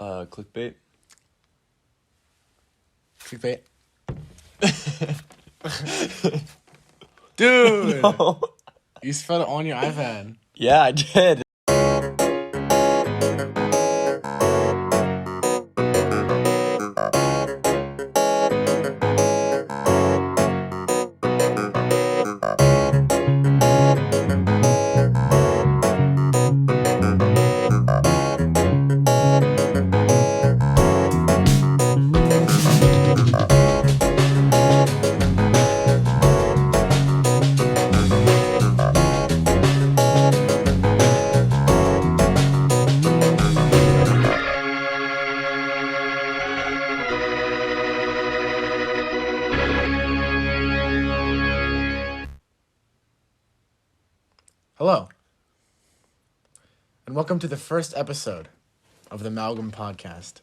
Clickbait. Clickbait. Dude! No. You spelled it on your iPad. Yeah, I did. Hello. And welcome to the first episode of the Malgam podcast.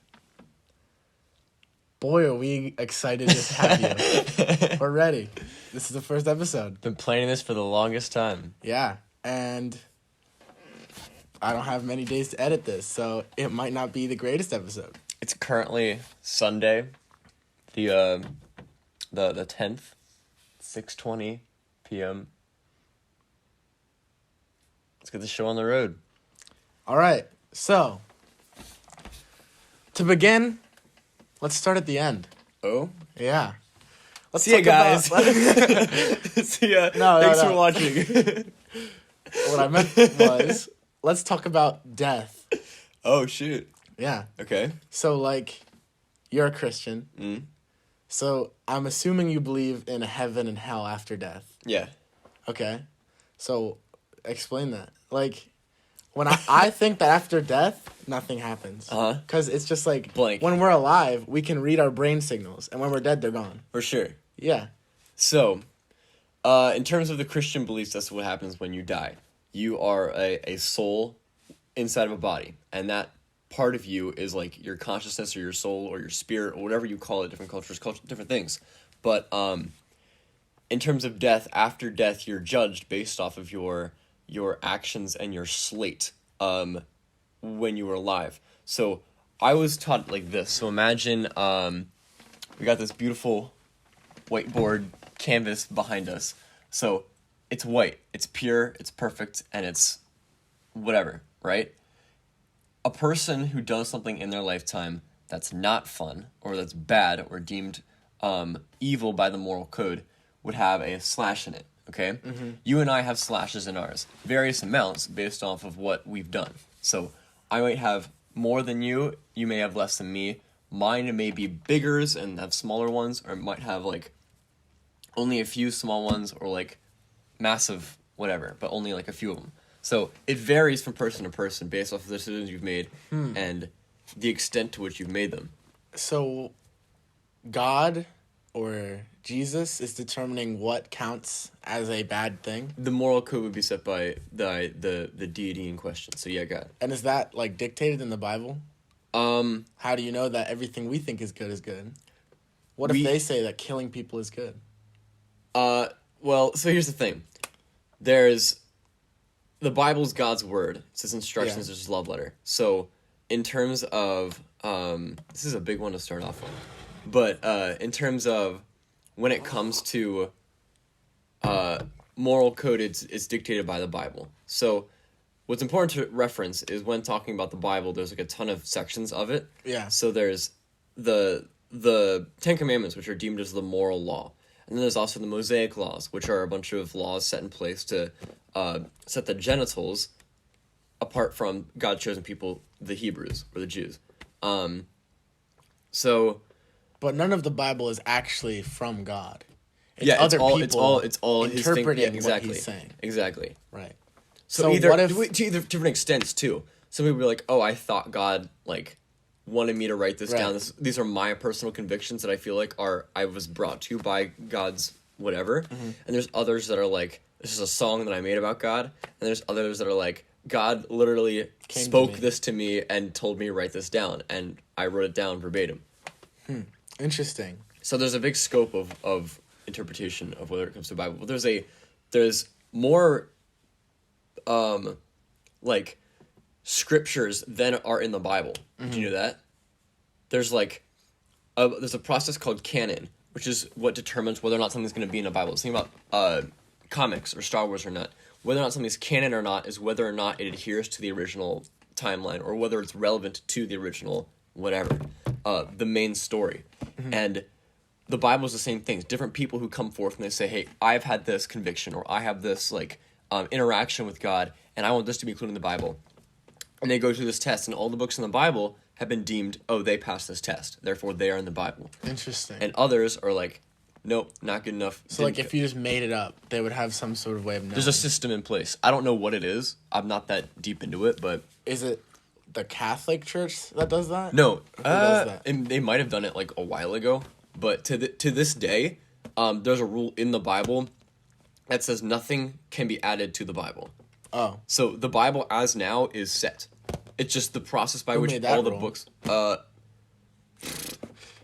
Boy, are we excited to have you. We're ready. This is the first episode. Been planning this for the longest time. Yeah, and I don't have many days to edit this, so it might not be the greatest episode. It's currently Sunday, the 10th, 6:20 p.m. Let's get the show on the road. All right, so to begin, let's start at the end. Oh? Yeah. Let's See ya, talk guys. No, See ya. Thanks no. for watching. What I meant was, let's talk about death. Oh, shoot. Yeah. Okay. So, like, you're a Christian. Mm. So, I'm assuming you believe in a heaven and hell after death. Yeah. Okay. So, explain that. Like, when I think that after death, nothing happens. Uh-huh. Because it's just like, Blank. when we're alive, we can read our brain signals. And when we're dead, they're gone. For sure. Yeah. So, in terms of the Christian beliefs, that's what happens when you die. You are a soul inside of a body. And that part of you is like your consciousness or your soul or your spirit or whatever you call it. Different cultures call it different things. But in terms of death, after death, you're judged based off of your actions and your slate when you were alive. So I was taught like this. So imagine we got this beautiful whiteboard canvas behind us. So it's white, it's pure, it's perfect, and it's whatever, right? A person who does something in their lifetime that's not fun or that's bad or deemed evil by the moral code would have a slash in it. Okay? Mm-hmm. You and I have slashes in ours. Various amounts based off of what we've done. So I might have more than you. You may have less than me. Mine may be biggers and have smaller ones, or might have like only a few small ones, or like massive whatever, but only like a few of them. So it varies from person to person based off of the decisions you've made and the extent to which you've made them. So, God or Jesus is determining what counts as a bad thing? The moral code would be set by the deity in question. So yeah, God. And is that, like, dictated in the Bible? How do you know that everything we think is good is good? What if they say that killing people is good? Well, so here's the thing. There's... The Bible's God's word. It's his instructions, it's his love letter. So, in terms of... this is a big one to start off with. But in terms of when it comes to moral code, it's dictated by the Bible. So, what's important to reference is when talking about the Bible, there's like a ton of sections of it. Yeah. So there's the Ten Commandments, which are deemed as the moral law. And then there's also the Mosaic laws, which are a bunch of laws set in place to set the genitals apart from God-chosen people, the Hebrews, or the Jews. So... But none of the Bible is actually from God. It's yeah, other people it's all interpreting his thing. Yeah, exactly. what he's saying. Exactly. Right. So either, what if... to either different extents, too. Some people be like, oh, I thought God, like... wanted me to write this down. These are my personal convictions that I feel like I was brought to by God's whatever. Mm-hmm. And there's others that are like, this is a song that I made about God. And there's others that are like, God literally spoke this to me and told me to write this down. And I wrote it down verbatim. Interesting. So there's a big scope of interpretation of whether it comes to the Bible. But there's more like scriptures than are in the Bible. Mm-hmm. Did you know that? there's like there's a process called canon, which is what determines whether or not something's going to be in the Bible. Think about comics or Star Wars or not. Whether or not something's canon or not is whether or not it adheres to the original timeline or whether it's relevant to the original whatever, the main story. Mm-hmm. And the Bible is the same thing. Different people who come forth and they say, hey, I've had this conviction or I have this like interaction with God and I want this to be included in the Bible. And they go through this test and all the books in the Bible have been deemed, oh, they passed this test. Therefore, they are in the Bible. Interesting. And others are like, nope, not good enough. So, like, if you just made it up, they would have some sort of way of knowing. There's a system in place. I don't know what it is. I'm not that deep into it, but... Is it the Catholic Church that does that? No. Who does that? And they might have done it, like, a while ago. But to this day, there's a rule in the Bible that says nothing can be added to the Bible. Oh. So, the Bible as now is set. It's just the process by which all the books...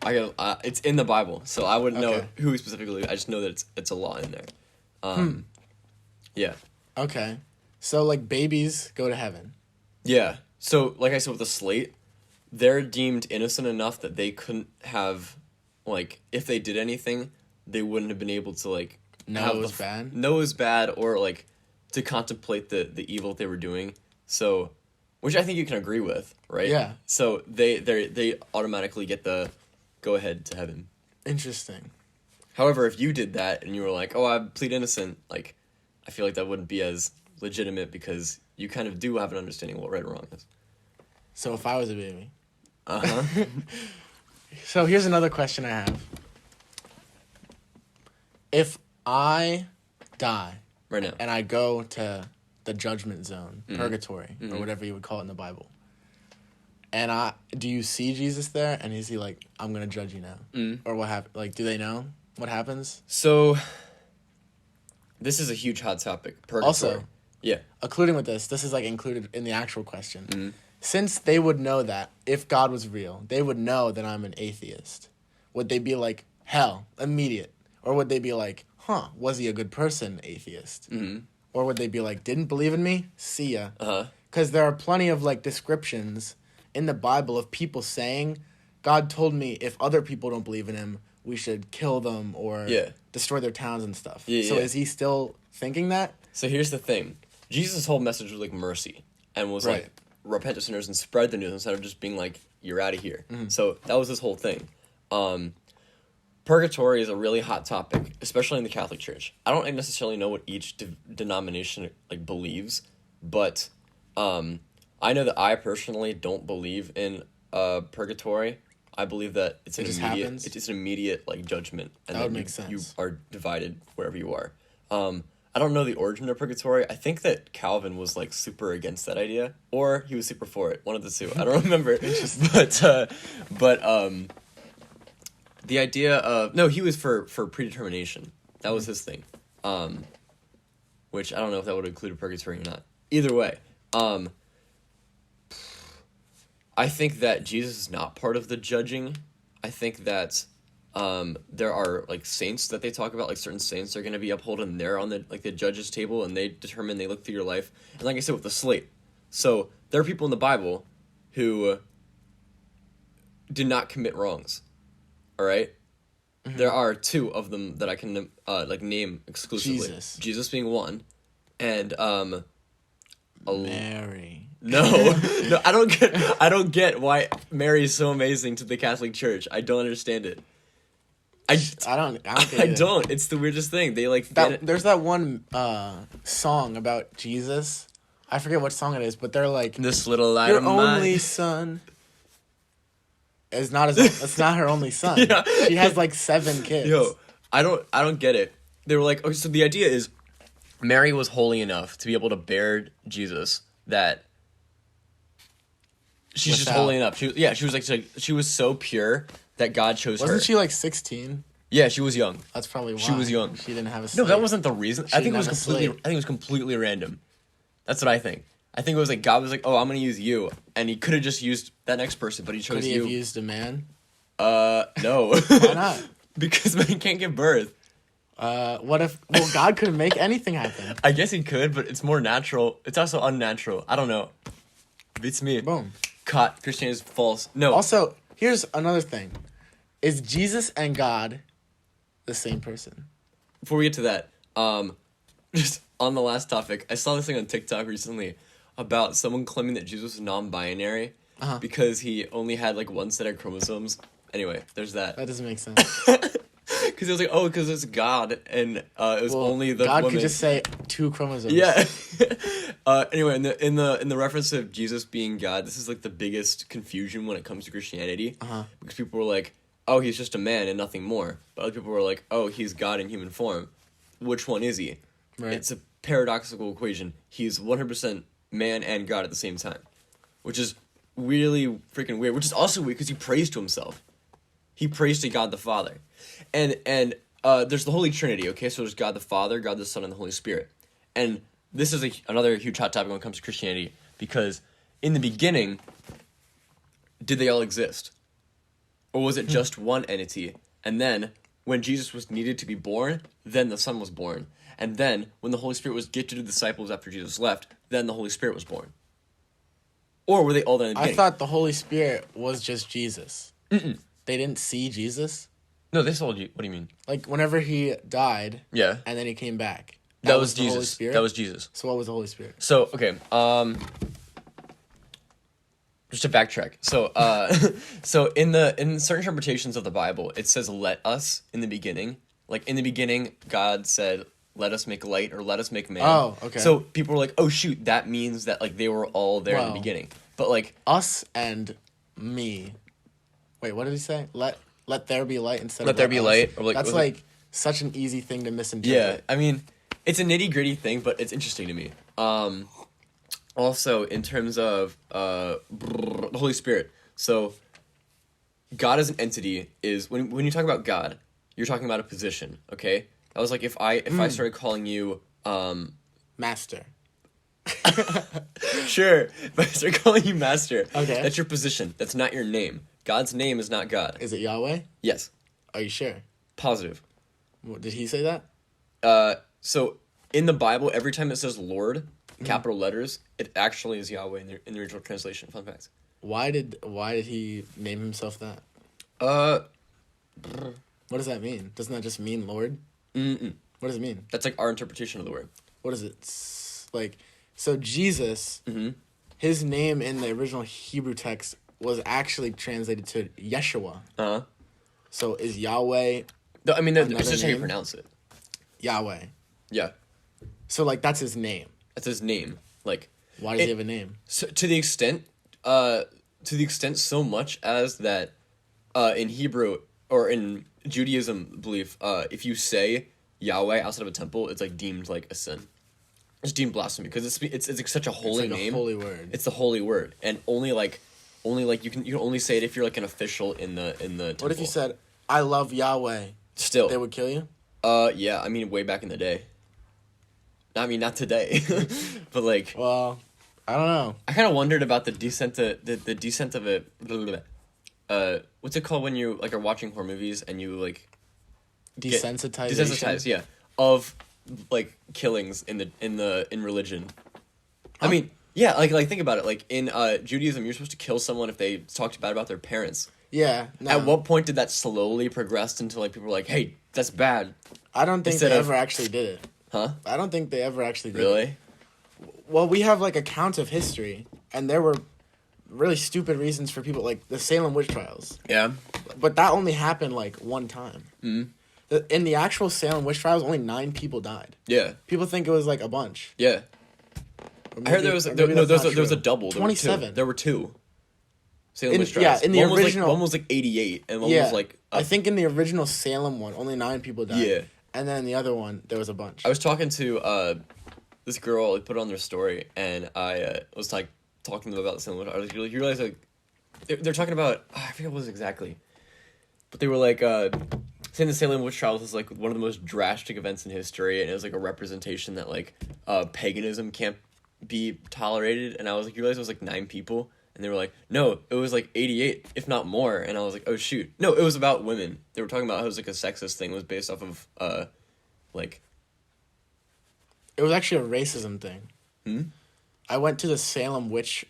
it's in the Bible, so I wouldn't know who specifically. I just know that it's a law in there. Yeah. Okay. So, like, babies go to heaven. Yeah. So, like I said with the slate, they're deemed innocent enough that they couldn't have, like, if they did anything, they wouldn't have been able to, like... Know it was bad? Know it was bad, or, like, to contemplate the evil that they were doing. So, which I think you can agree with, right? Yeah. So, they automatically get the... go ahead to heaven. Interesting. However, if you did that and you were like, oh, I plead innocent, like, I feel like that wouldn't be as legitimate because you kind of do have an understanding of what right or wrong is. So if I was a baby. Uh-huh. So here's another question I have. If I die right now and I go to the judgment zone, Purgatory, or whatever you would call it in the Bible, and do you see Jesus there? And is he like, I'm going to judge you now? Or what happened? Like, do they know what happens? So, this is a huge hot topic. Purgatory. Also, yeah. Including with this is like included in the actual question. Since they would know that, if God was real, they would know that I'm an atheist. Would they be like, hell, immediate? Or would they be like, was he a good person, atheist? Or would they be like, didn't believe in me? See ya. Because there are plenty of like descriptions in the Bible of people saying, God told me if other people don't believe in him, we should kill them or destroy their towns and stuff. So is he still thinking that? So here's the thing. Jesus' whole message was like mercy and was like, repent to sinners and spread the news instead of just being like, you're out of here. So that was his whole thing. Purgatory is a really hot topic, especially in the Catholic Church. I don't necessarily know what each denomination like believes, but I know that I personally don't believe in purgatory. I believe that it's an immediate like judgment, and that would make sense. You are divided wherever you are. I don't know the origin of purgatory. I think that Calvin was like super against that idea, or he was super for it. One of the two. I don't remember. but the idea of he was for predetermination. That was his thing. Which I don't know if that would include a purgatory or not. Either way, I think that Jesus is not part of the judging. I think that there are like saints that they talk about, like certain saints are going to be upheld and they're on the judge's table and they look through your life. And like I said with the slate. So there are people in the Bible who did not commit wrongs. All right? There are two of them that I can name exclusively. Jesus being one, and Mary. No, I don't get why Mary is so amazing to the Catholic Church. I don't understand it. I don't get it. I don't. It's the weirdest thing. They like there's that one song about Jesus. I forget what song it is, but they're like, this little light your of mine. only son. It's not her only son. Yeah. She has like 7 kids. Yo, I don't get it. They were like, okay, so the idea is Mary was holy enough to be able to bear Jesus that she's just holy enough. She was so pure that God chose her. Wasn't she like 16? Yeah, she was young. That's probably why. She was young. She didn't have a slave. No, that wasn't the reason. I think it was completely random. That's what I think. I think it was like God was like, "Oh, I'm going to use you." And he could have just used that next person, but he chose you. Could he have used a man? No. Why not? Because man can't give birth. What if God couldn't make anything happen? I guess he could, but it's more natural. It's also unnatural. I don't know. Beats me. Boom. Caught. Christianity is false. No. Also, Here's another thing. Is Jesus and God the same person? Before we get to that, just on the last topic, I saw this thing on TikTok recently about someone claiming that Jesus was non-binary because he only had like one set of chromosomes. Anyway, there's that. That doesn't make sense. Because it was like, oh, because it's God, and it was only the God woman. could just say 2 chromosomes. Yeah. Anyway, in the reference of Jesus being God, this is like the biggest confusion when it comes to Christianity. Because people were like, oh, he's just a man and nothing more. But other people were like, oh, he's God in human form. Which one is he? Right. It's a paradoxical equation. He's 100% man and God at the same time, which is really freaking weird. Which is also weird because he prays to himself. He prays to God the Father. And there's the Holy Trinity, okay? So there's God the Father, God the Son, and the Holy Spirit. And this is another huge hot topic when it comes to Christianity, because in the beginning, did they all exist? Or was it just one entity? And then, when Jesus was needed to be born, then the Son was born. And then, when the Holy Spirit was gifted to the disciples after Jesus left, then the Holy Spirit was born. Or were they all there in the beginning? I thought the Holy Spirit was just Jesus. Mm-mm. They didn't see Jesus? No, they saw you. What do you mean? Like, whenever he died, yeah, and then he came back. That was the Jesus. Holy Spirit? That was Jesus. So what was the Holy Spirit? So, okay, just to backtrack. So, so in certain interpretations of the Bible, it says "let us" in the beginning. Like in the beginning, God said, "Let us make light" or "Let us make man." Oh, okay. So people were like, "Oh shoot, that means that like they were all there in the beginning." But like us and me. Wait, what did he say? Let there be light instead let of there be us. light. Or like that's like such an easy thing to misinterpret. Yeah, I mean, it's a nitty gritty thing, but it's interesting to me. Also, in terms of the Holy Spirit, so God as an entity is when you talk about God, you're talking about a position. Okay, I was like, if I started calling you Master. Sure, if I start calling you Master, okay, that's your position. That's not your name. God's name is not God. Is it Yahweh? Yes. Are you sure? Positive. Did he say that? So in the Bible, every time it says Lord, capital letters, it actually is Yahweh in the original translation. Fun fact. Why did he name himself that? What does that mean? Doesn't that just mean Lord? Mm-mm. What does it mean? That's like our interpretation of the word. What is it? Like, so Jesus, his name in the original Hebrew text was actually translated to Yeshua. Uh-huh. So is Yahweh? I mean, it's just how you pronounce it. Yahweh. Yeah. So like that's his name. That's his name. Like, why does he have a name? So to the extent so much as that, in Hebrew or in Judaism belief, if you say Yahweh outside of a temple, it's like deemed like a sin. It's deemed blasphemy because it's like such a holy name. A holy word. It's the holy word, and only you can only say it if you're like an official in the temple. What if you said, "I love Yahweh"? Still, they would kill you. Yeah. I mean, way back in the day. I mean, not today, but like. Well, I don't know. I kind of wondered about the descent of it. What's it called when you like are watching horror movies and you like desensitized, yeah, of like killings in religion. Huh? I mean, yeah, like think about it. Like in Judaism, you're supposed to kill someone if they talked bad about their parents. Yeah. No. At what point did that slowly progress into like people were like, "Hey, that's bad." I don't think they ever actually did it. Huh? I don't think they ever actually did really? it. Well, we have like accounts of history, and there were really stupid reasons for people, like the Salem witch trials. Yeah. But that only happened like one time. Mm-hmm. In the actual Salem witch trials, only 9 people died. Yeah. People think it was like a bunch. Yeah. Maybe, I heard there was a double. 27. There were 2. Salem witch trials. Yeah, in the original one was like 88, and one was like. I think in the original Salem one, only 9 people died. Yeah. And then in the other one, there was a bunch. I was talking to this girl, put it on their story, and I was like talking to them about the Salem witch. I was like, you realize like they're talking about I forget what it was exactly, but they were like saying the Salem witch trials was like one of the most drastic events in history, and it was like a representation that like paganism can't be tolerated. And I was like, you realize it was like 9 people? And they were like, no, it was like 88, if not more. And I was like, oh shoot, no, it was about women. They were talking about how it was like a sexist thing. It was based off of like. It was actually a racism thing. Hmm? I went to the Salem Witch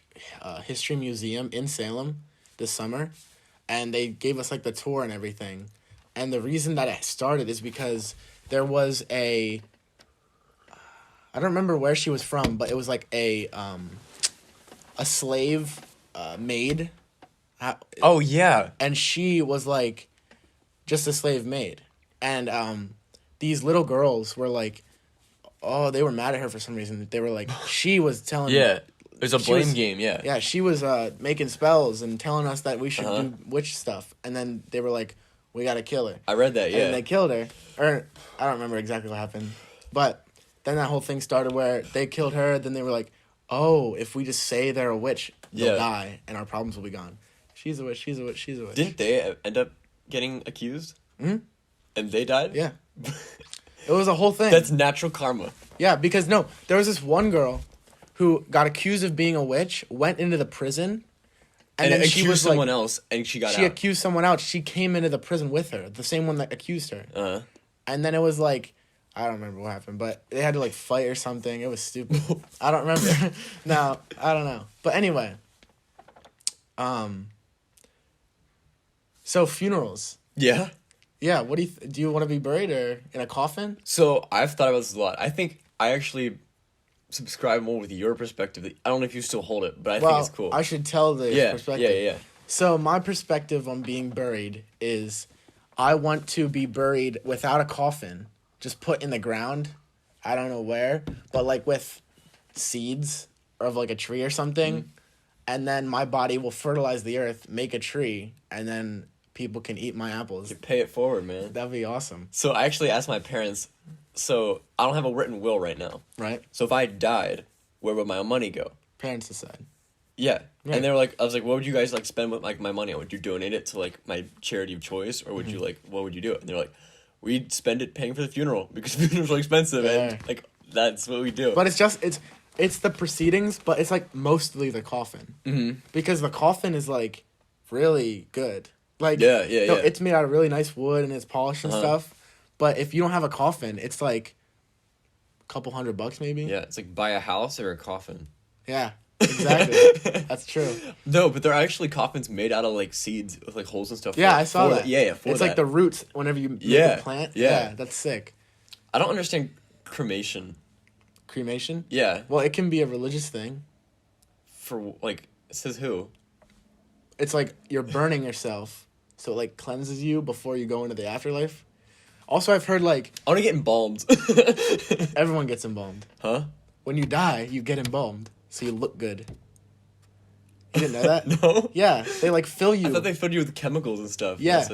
History Museum in Salem this summer, and they gave us like the tour and everything. And the reason that it started is because there was I don't remember where she was from, but it was like a slave maid. Oh yeah. And she was like just a slave maid. And these little girls were like, oh, they were mad at her for some reason. They were like, she was telling Yeah. It was a blame game, yeah. Yeah, she was making spells and telling us that we should do witch stuff. And then they were like, we gotta kill her. I read that, yeah. And they killed her. Or, I don't remember exactly what happened. But then that whole thing started where they killed her. Then they were like, oh, if we just say they're a witch, they'll die. And our problems will be gone. She's a witch, she's a witch, she's a witch. Didn't they end up getting accused? Mm-hmm. And they died? Yeah. It was a whole thing. That's natural karma. Yeah, because no, there was this one girl who got accused of being a witch, went into the prison, and then accused she was someone else, and she got out. She accused someone else. She came into the prison with her, the same one that accused her. Uh-huh. And then it was like, I don't remember what happened, but they had to like fight or something. It was stupid. I don't remember. No, I don't know. But anyway, so funerals. Yeah? Yeah, what do you want to be buried or in a coffin? So, I've thought about this a lot. I think I actually subscribe more with your perspective. I don't know if you still hold it, but I think it's cool. I should tell the perspective. Yeah. So my perspective on being buried is I want to be buried without a coffin, just put in the ground. I don't know where, but like with seeds of like a tree or something. Mm-hmm. And then my body will fertilize the earth, make a tree, and then people can eat my apples. You pay it forward, man. That'd be awesome. So I actually asked my parents, so I don't have a written will right now. Right. So if I died, where would my money go? Parents decide. Yeah. Right. And they were like, I was like, what would you guys like spend with like my money on? Would you donate it to like my charity of choice, or would you like, what would you do? And they're like, we'd spend it paying for the funeral because funerals are expensive, and like that's what we do. But it's the proceedings, but it's like mostly the coffin. Mm-hmm. Because the coffin is like really good. Like yeah. It's made out of really nice wood and it's polished and stuff. But if you don't have a coffin, it's like a couple $100 maybe. Yeah, it's like buy a house or a coffin. Yeah, exactly. That's true. No, but there are actually coffins made out of like seeds with like holes and stuff. Yeah, I saw that. Yeah. It's like the roots whenever you make a plant. Yeah, that's sick. I don't understand cremation. Cremation? Yeah. Well, it can be a religious thing. For like, it says who? It's like you're burning yourself, so it like cleanses you before you go into the afterlife. Also, I've heard like I want to get embalmed. Everyone gets embalmed. Huh? When you die, you get embalmed, so you look good. You didn't know that? No. Yeah, they like fill you. I thought they filled you with chemicals and stuff. Yeah.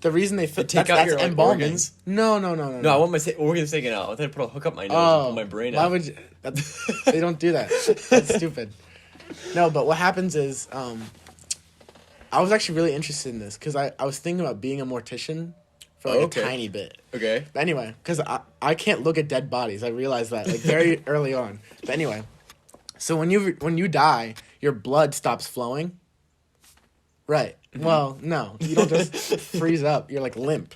The reason they take out your like, organs. No. No, I want my organs taken out. I thought I'd hook up my nose and pull my brain out. Why would you? They don't do that. That's stupid. No, but what happens is, I was actually really interested in this because I was thinking about being a mortician for like a tiny bit. Okay. But anyway, because I can't look at dead bodies. I realized that like very early on. But anyway, so when you die, your blood stops flowing. Right. Mm-hmm. Well, no, you don't just freeze up. You're like limp.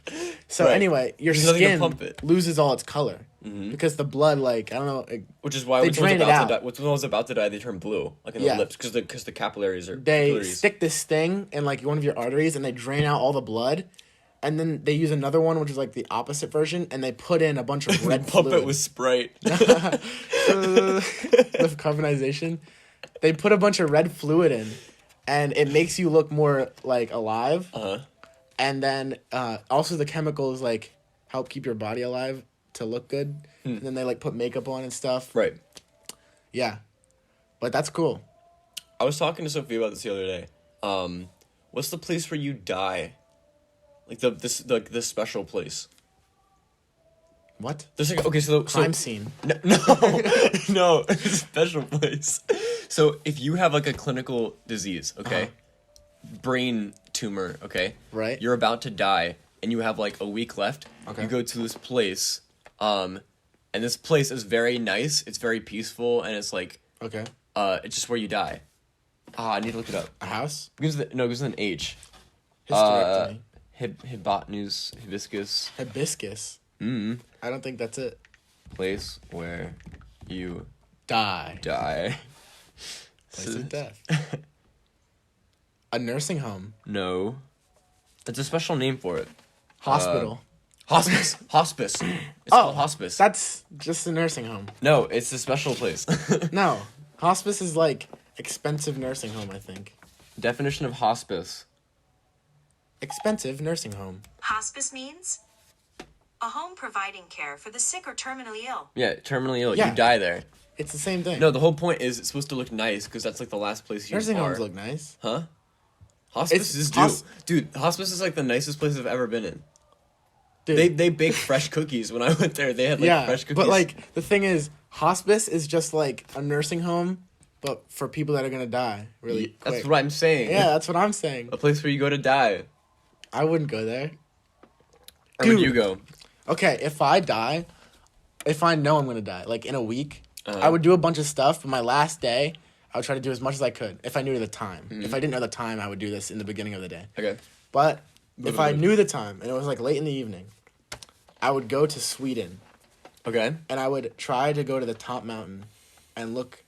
So anyway, your skin loses all its color because the blood, like I don't know, which is why when someone's about to die, they turn blue, like in the lips, because the capillaries are. They stick this thing in like one of your arteries and they drain out all the blood, and then they use another one which is like the opposite version, and they put in a bunch of red pump fluid. It with Sprite. With carbonization, they put a bunch of red fluid in. And it makes you look more, like, alive. Uh-huh. And then, also the chemicals, like, help keep your body alive to look good. And then they, like, put makeup on and stuff. Right. Yeah. But that's cool. I was talking to Sophie about this the other day. What's the place where you die? Like, this special place. What? There's like, okay, so... Crime scene. No, it's a special place. So, if you have, like, a clinical disease, okay? Brain tumor, okay? Right. You're about to die, and you have, like, a week left. Okay. You go to this place, and this place is very nice, it's very peaceful, and it's, like... Okay. It's just where you die. I need to look it up. A house? It begins with an H. Hysterectomy. Hypotenuse, hibiscus. Hibiscus? Mm-hmm. I don't think that's it. Place where you... Die. Place of death. A nursing home. No. It's a special name for it. Hospital. Hospice. Hospice. It's called hospice. That's just a nursing home. No, it's a special place. No. Hospice is like expensive nursing home, I think. Definition of hospice. Expensive nursing home. Hospice means a home providing care for the sick or terminally ill. Yeah, terminally ill. Yeah. You die there. It's the same thing. No, the whole point is it's supposed to look nice because that's like the last place you Nursing are. homes look nice. Huh? Hospice is dude. Hospice is like the nicest place I've ever been in. Dude. They bake fresh cookies when I went there. They had like fresh cookies. But like the thing is, hospice is just like a nursing home, but for people that are gonna die really quick. That's what I'm saying. Yeah, that's what I'm saying. A place where you go to die. I wouldn't go there. Where would you go? Okay, if I die, if I know I'm gonna die, like in a week, I would do a bunch of stuff. But my last day, I would try to do as much as I could. If I knew the time. If I didn't know the time, I would do this in the beginning of the day. Okay. But if I knew the time and it was like late in the evening, I would go to Sweden. Okay. And I would try to go to the top mountain and look.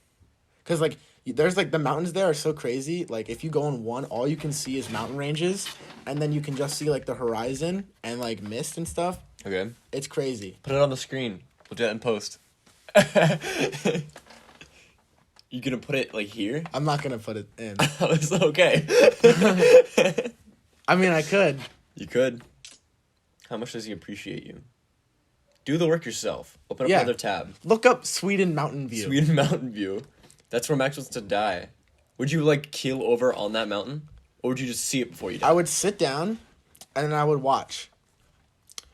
Because, like, there's, like, the mountains there are so crazy. Like, if you go on one, all you can see is mountain ranges. And then you can just see, like, the horizon and, like, mist and stuff. Okay. It's crazy. Put it on the screen. We'll do that in post. You gonna put it, like, here? I'm not going to put it in. It's okay. I mean, I could. You could. How much does he appreciate you? Do the work yourself. Open up Yeah. another tab. Look up Sweden Mountain View. Sweden Mountain View. That's where Max wants to die. Would you, like, keel over on that mountain? Or would you just see it before you die? I would sit down and then I would watch.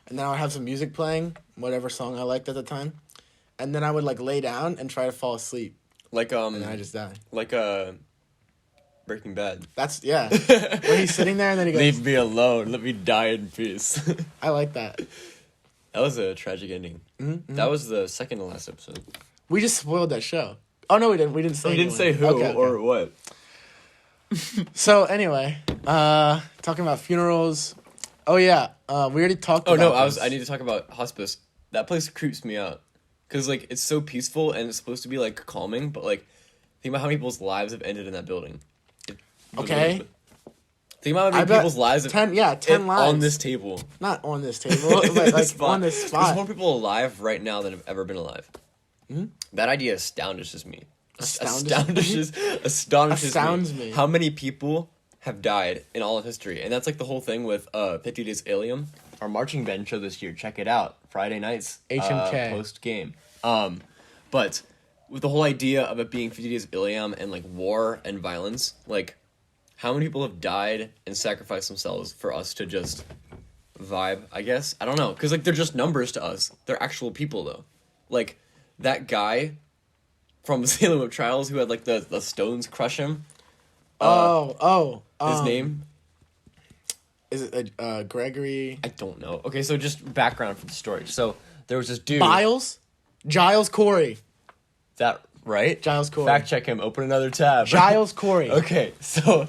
And then I would have some music playing, whatever song I liked at the time. And then I would, like, lay down and try to fall asleep. Like, And then I just die. Like, Breaking Bad. That's, yeah. When he's sitting there and then he goes, Leave me alone. Let me die in peace. I like that. That was a tragic ending. Mm-hmm. That was the second to last episode. We just spoiled that show. Oh, no, we didn't. We didn't say We didn't anyone. say who Okay. or what. So, anyway, talking about funerals. Oh, yeah. We already talked about this. I need to talk about hospice. That place creeps me out. Because, like, it's so peaceful and it's supposed to be, like, calming. But, like, think about how many people's lives have ended in that building. Okay. Think about how many people's lives have 10 lives. on this table. Not on this table, but, like, on this There's spot. more people alive right now than have ever been alive. Mm-hmm. That idea astonishes me. Astonishes me. How many people have died in all of history? And that's like the whole thing with 50 Days Alien. Our marching band show this year. Check it out. Friday nights. HMK. Post game. But with the whole idea of it being 50 Days Alien and like war and violence, like how many people have died and sacrificed themselves for us to just vibe, I guess? I don't know. Because like they're just numbers to us. They're actual people though. Like that guy from Salem of Trials who had like the stones crush him. His name? Is it Gregory? I don't know. Okay, so just background for the story. So there was this dude. Giles Corey. That right? Giles Corey. Fact check him. Open another tab. Giles Corey. Okay, so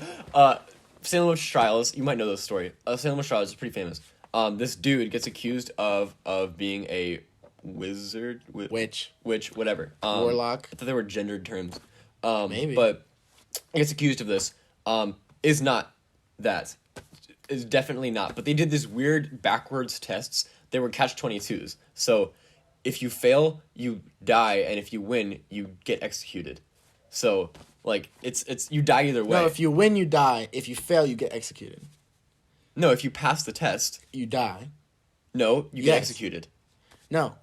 Salem Witch Trials. You might know this story. Salem Witch Trials is pretty famous. This dude gets accused of being a wizard, Witch, whatever. Warlock. I thought they were gendered terms. Maybe, but he gets accused of this. Is not that. Is definitely not. But they did this weird backwards tests. They were catch-22s. So if you fail, you die, and if you win, you get executed. So like it's you die either way. No, if you win, you die. If you fail, you get executed. No, if you pass the test, you die. No, you get executed. No.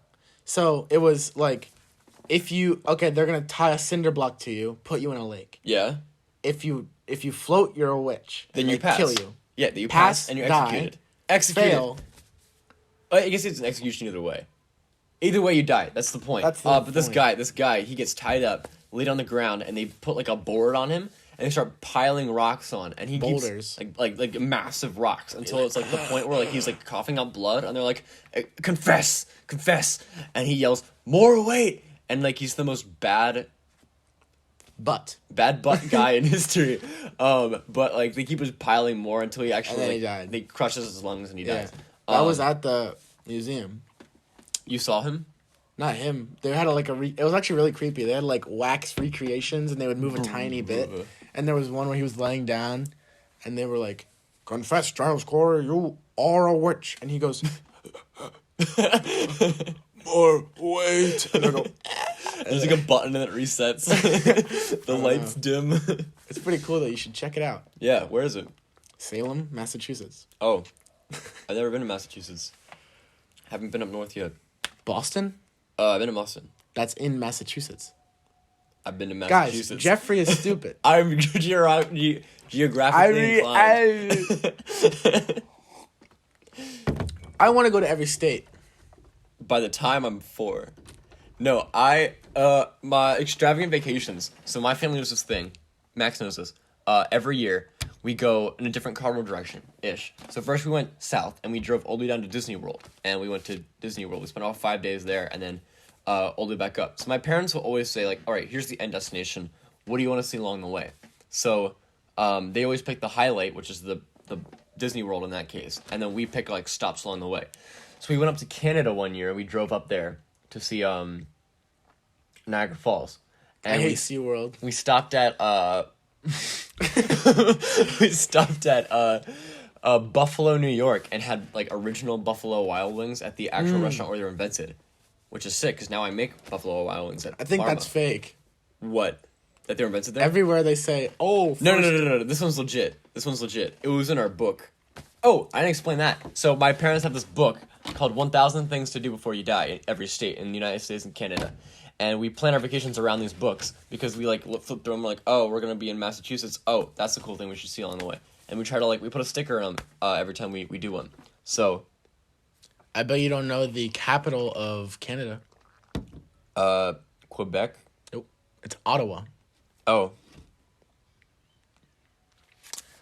So it was like, if you they're gonna tie a cinder block to you, put you in a lake. Yeah. If you float, you're a witch. Then you pass. Kill you. Yeah, you pass and you're executed. Executed. Fail. I guess it's an execution either way. Either way, you die. That's the point. That's the But point. this guy, he gets tied up, laid on the ground, and they put like a board on him, and they start piling rocks on, and he Boulders. keeps like massive rocks until it's like the point where like he's like coughing up blood, and they're like, confess, and he yells, more weight, and like he's the most bad butt guy in history. But like they keep just piling more until he actually And then he died. They crushes his lungs and he dies. That was at the museum. You saw him? Not him. They had it was actually really creepy. They had like wax recreations and they would move a tiny bit. And there was one where he was laying down and they were like confess, Giles Corey, you are a witch. And he goes, or wait. And I go, There's like a button and it resets. The lights dim. it's pretty cool though. You should check it out. Yeah, where is it? Salem, Massachusetts. Oh, I've never been to Massachusetts. Haven't been up north yet. Boston? I've been to Boston. That's in Massachusetts. I've been to Guys, Massachusetts. Geoffrey is stupid. I'm geographically inclined. I want to go to every state. By the time I'm 4. No, my extravagant vacations. So my family does this thing. Max knows this. Every year, we go in a different cardinal direction-ish. So first we went south, and we drove all the way down to Disney World. And we went to Disney World. We spent all 5 days there, and then all the way back up. So my parents will always say, like, all right, here's the end destination. What do you want to see along the way? So they always pick the highlight, which is the Disney World in that case. And then we pick, like, stops along the way. So we went up to Canada one year. We drove up there to see Niagara Falls. And I hate SeaWorld. We stopped at Buffalo, New York, and had like original Buffalo Wild Wings at the actual restaurant where they were invented, which is sick because now I make Buffalo Wild Wings at I think Parma. that's fake. What? That they were invented there? Everywhere they say, oh, No. This one's legit. It was in our book. Oh, I didn't explain that. So my parents have this book called 1,000 Things to Do Before You Die in every state in the United States and Canada. And we plan our vacations around these books because we, like, flip through them, like, oh, we're going to be in Massachusetts. Oh, that's a cool thing we should see along the way. And we try to, like, we put a sticker on them every time we do one. So. I bet you don't know the capital of Canada. Quebec? Nope. It's Ottawa. Oh.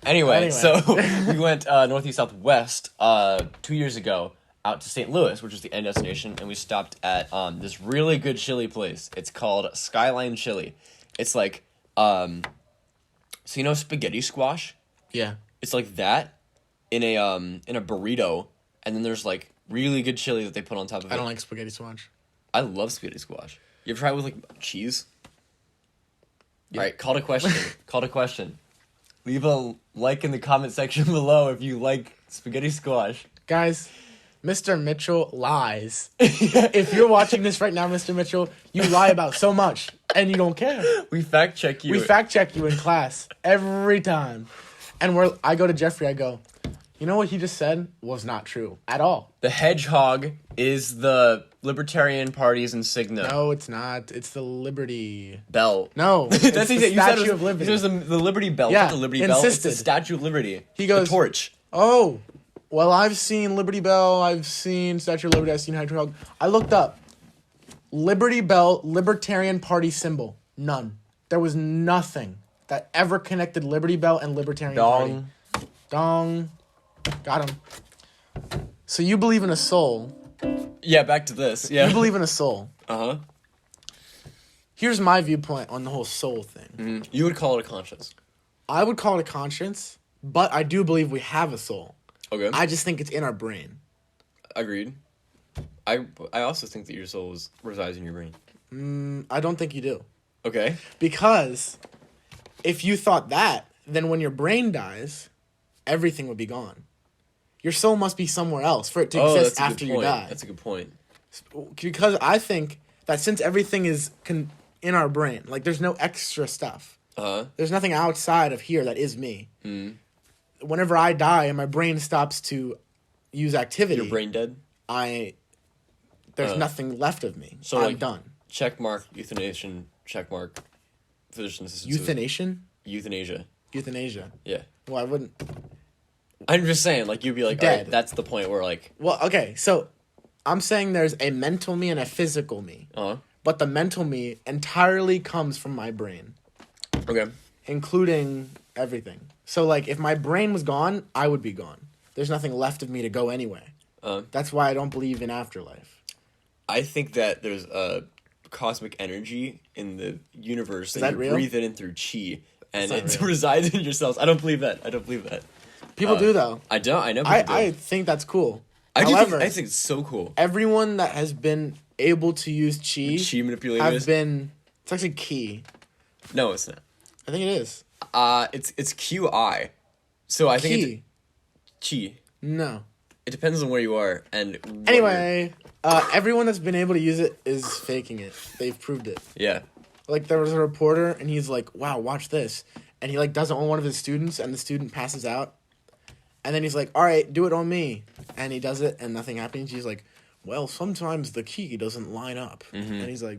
Anyway, so we went northeast, southwest 2 years ago out to St. Louis, which is the end destination, and we stopped at this really good chili place. It's called Skyline Chili. It's like, so you know spaghetti squash? Yeah. It's like that in a burrito, and then there's like really good chili that they put on top of it. I don't like spaghetti squash. I love spaghetti squash. You ever try it with like cheese? Yeah. All right, call to question. Leave a like in the comment section below if you like spaghetti squash. Guys, Mr. Mitchell lies. If you're watching this right now, Mr. Mitchell, you lie about so much, and you don't care. We fact check you. We fact check you in class every time. And I go to Geoffrey, I go, you know what he just said was not true at all. The hedgehog is the Libertarian Party's insignia. No, it's not. It's the Liberty Bell. No, it's That's the exactly. Statue of Liberty. It was the Liberty Bell. Yeah, Not the Liberty Bell. It's insisted. the Statue of Liberty. He goes, the torch. Oh, well, I've seen Liberty Bell. I've seen Statue of Liberty. I've seen Hedgehog. I looked up. Liberty Bell, Libertarian Party symbol. None. There was nothing that ever connected Liberty Bell and Libertarian Party. Dong. Got him. So you believe in a soul. Yeah, back to this. Yeah. You believe in a soul. Uh-huh. Here's my viewpoint on the whole soul thing. Mm-hmm. You would call it a conscience. I would call it a conscience, but I do believe we have a soul. Okay. I just think it's in our brain. Agreed. I also think that your soul resides in your brain. I don't think you do. Okay. Because if you thought that, then when your brain dies, everything would be gone. Your soul must be somewhere else for it to exist after you die. That's a good point. Because I think that since everything is in our brain, like there's no extra stuff. Uh-huh. There's nothing outside of here that is me. Mm. Whenever I die and my brain stops to use activity, Your brain dead? There's nothing left of me. So I'm like, done. Check mark euthanasia. Check mark physician assisted Euthanasia? Euthanasia. Yeah. Well, I wouldn't. I'm just saying, like, you'd be like, Dead. all right, that's the point where, like... Well, okay, so I'm saying there's a mental me and a physical me. Uh-huh. But the mental me entirely comes from my brain. Okay. Including everything. So, like, if my brain was gone, I would be gone. There's nothing left of me to go anyway. That's why I don't believe in afterlife. I think that there's a cosmic energy in the universe that you real? breathe it in through chi, and it real. resides in your cells. I don't believe that. People do, though. I don't. I know people do. I think that's cool. I However, think it's so cool. everyone that has been able to use chi manipulators have been... It's actually key. No, it's not. I think it is. It's QI. So I think Key. Chi. No. It depends on where you are and. Anyway, everyone that's been able to use it is faking it. They've proved it. Yeah. Like, there was a reporter, and he's like, wow, watch this. And he, like, does it on one of his students, and the student passes out. And then he's like, all right, do it on me. And he does it, and nothing happens. He's like, well, sometimes the key doesn't line up. Mm-hmm. And he's like...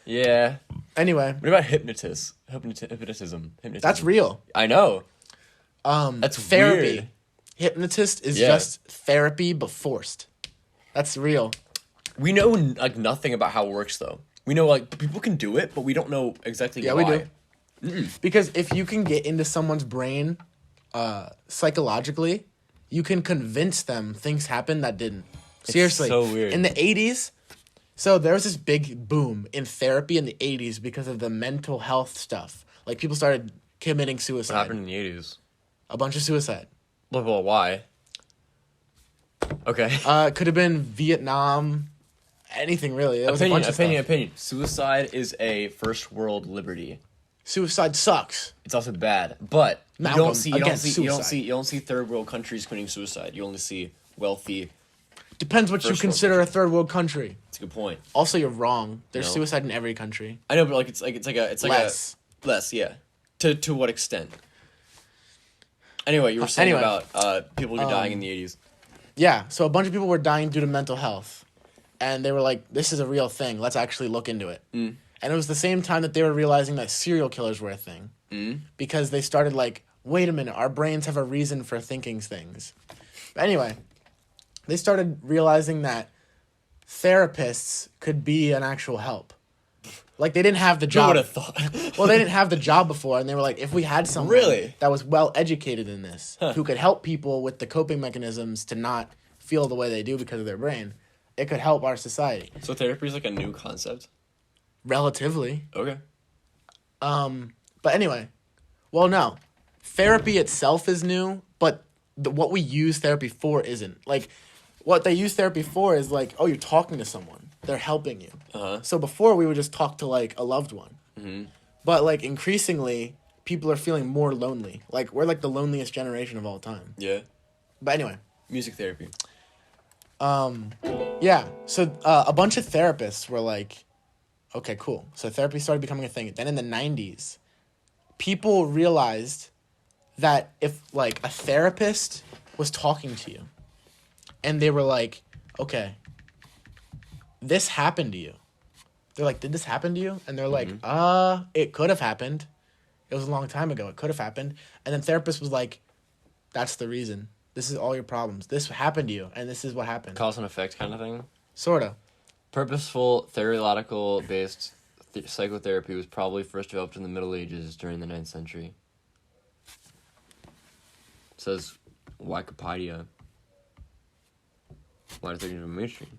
Yeah. Anyway. What about hypnotism? That's real. I know. That's therapy. weird. Hypnotist is just therapy, but forced. That's real. We know, like, nothing about how it works, though. We know, like, people can do it, but we don't know exactly why. Yeah, we do. Mm-mm. Because if you can get into someone's brain psychologically, you can convince them things happened that didn't. Seriously. It's so weird. In the 80s, so there was this big boom in therapy in the 80s because of the mental health stuff. Like, people started committing suicide. What happened in the 80s? A bunch of suicide. Well, why? Okay. Could have been Vietnam, anything really. There was a bunch of stuff. Opinion. Suicide is a first world liberty. Suicide sucks. It's also bad, but Malgam, you don't see third world countries committing suicide. You only see wealthy. Depends what you consider a third world country. That's a good point. Also, you're wrong. There's No. suicide in every country. I know, but like it's Less. less, yeah. To what extent? Anyway, you were saying about people dying in the 80s. Yeah, so a bunch of people were dying due to mental health. And they were like, this is a real thing. Let's actually look into it. Mm. And it was the same time that they were realizing that serial killers were a thing. Mm. Because they started like, wait a minute, our brains have a reason for thinking things. But anyway, they started realizing that therapists could be an actual help. Like, they didn't have the job. Who would have thought? Well, they didn't have the job before, and they were like, if we had someone that was well-educated in this, who could help people with the coping mechanisms to not feel the way they do because of their brain, it could help our society. So therapy is like a new concept? Relatively. Okay. But anyway, well, no. Therapy itself is new, but what we use therapy for isn't. Like, what they use therapy for is like, oh, you're talking to someone. They're helping you. Uh-huh. So before, we would just talk to, like, a loved one. Mm-hmm. But, like, increasingly, people are feeling more lonely. Like, we're, like, the loneliest generation of all time. Yeah. But anyway. Music therapy. Yeah. So, a bunch of therapists were like, okay, cool. So therapy started becoming a thing. Then in the 90s, people realized that if, like, a therapist was talking to you, and they were like, okay, this happened to you. They're like, did this happen to you? And they're like, it could have happened. It was a long time ago. It could have happened. And then therapist was like, that's the reason. This is all your problems. This happened to you, and this is what happened. Cause and effect kind of thing? Sort of. Purposeful, theological-based psychotherapy was probably first developed in the Middle Ages during the 9th century. It says Wikipedia. Why did they get into mainstream?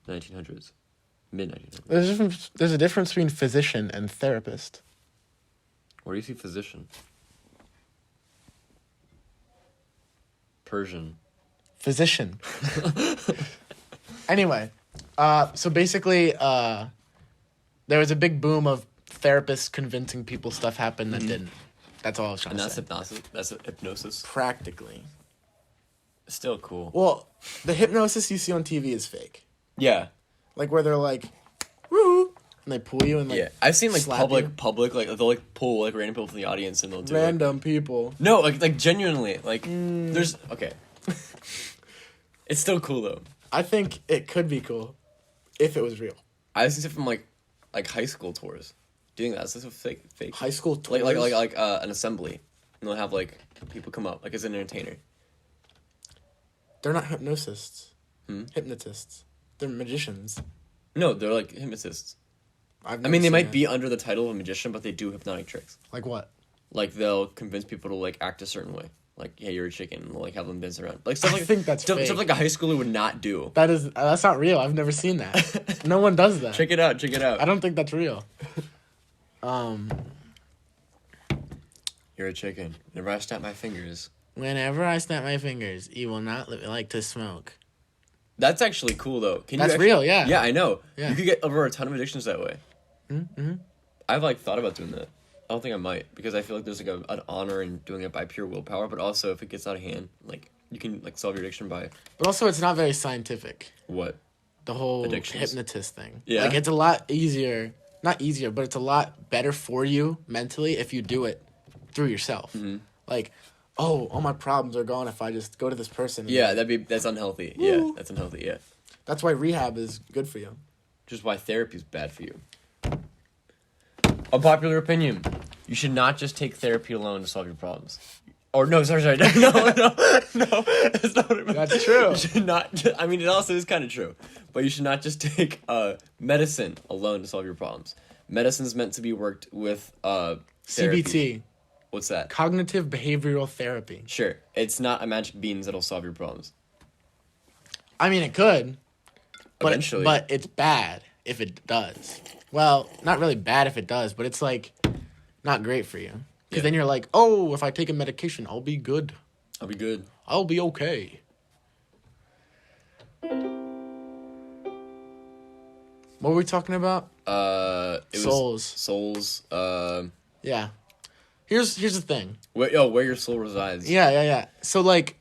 1900s. Mid-1900s. There's a difference between physician and therapist. Where do you see physician? Persian. Physician. Anyway, so basically, there was a big boom of therapists convincing people stuff happened that didn't. That's all I was trying to say. And that's hypnosis? Practically. Still cool. Well, the hypnosis you see on TV is fake. Yeah. Like, where they're like, woo, and they pull you and, like, I've seen, like, slap public, like, they'll, like, pull, like, random people from the audience and they'll do random people. No, like, genuinely, like, there's, okay. It's still cool, though. I think it could be cool if it was real. I've seen it from, like high school tours. Doing that, it's fake. High school tours? Like an assembly. And they'll have, like, people come up, like, as an entertainer. They're not hypnotists. Hypnotists. They're magicians. No, they're, like, hypnotists. I mean, they might be under the title of a magician, but they do hypnotic tricks. Like what? Like, they'll convince people to, like, act a certain way. Like, hey, you're a chicken, and they'll, like, have them dance around. Like, stuff I like, think that's stuff, fake. stuff like a high schooler would not do. That's not real. I've never seen that. No one does that. Check it out. I don't think that's real. You're a chicken. Whenever I snap my fingers. Whenever I snap my fingers, you will not like to smoke. That's actually cool, though. That's real, yeah. Yeah, I know. Yeah. You could get over a ton of addictions that way. Mm-hmm. I've, like, thought about doing that. I don't think I might, because I feel like there's like an honor in doing it by pure willpower, but also if it gets out of hand, like you can like solve your addiction by But also, it's not very scientific. what? The whole Addictions. hypnotist thing. Yeah. Like, it's a lot easier. Not easier, but it's a lot better for you mentally if you do it through yourself. Mm-hmm. Like, oh, all my problems are gone if I just go to this person. and Yeah, like- that's unhealthy. Woo. Yeah, that's unhealthy. Yeah, That's why rehab is good for you. just why therapy is bad for you. Unpopular opinion: you should not just take therapy alone to solve your problems. Or no, sorry, no, that's not what I meant. That's true. You should not. I mean, it also is kind of true, but you should not just take medicine alone to solve your problems. Medicine is meant to be worked with therapy. CBT, What's that? cognitive behavioral therapy. Sure, it's not a magic beans that'll solve your problems. I mean, it could, but Eventually. but it's bad if it does. Well, not really bad if it does, but it's like not great for you. Because Yeah. then you're like, oh, if I take a medication, I'll be good. I'll be good. I'll be okay. What were we talking about? It Souls. Was souls. Yeah. Here's the thing. Where your soul resides. Yeah. So, like,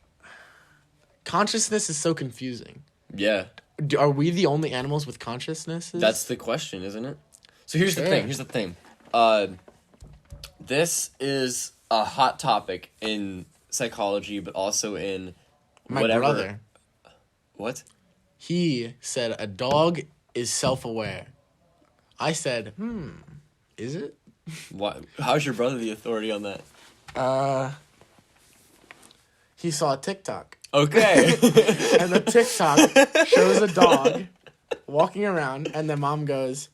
consciousness is so confusing. Yeah. Are we the only animals with consciousnesses? That's the question, isn't it? So here's the Sure. thing. Here's the thing. This is a hot topic in psychology, but also in my whatever. brother. What? He said a dog is self-aware. I said, is it? What? How's your brother the authority on that? He saw a TikTok. Okay. And the TikTok shows a dog walking around, and the mom goes,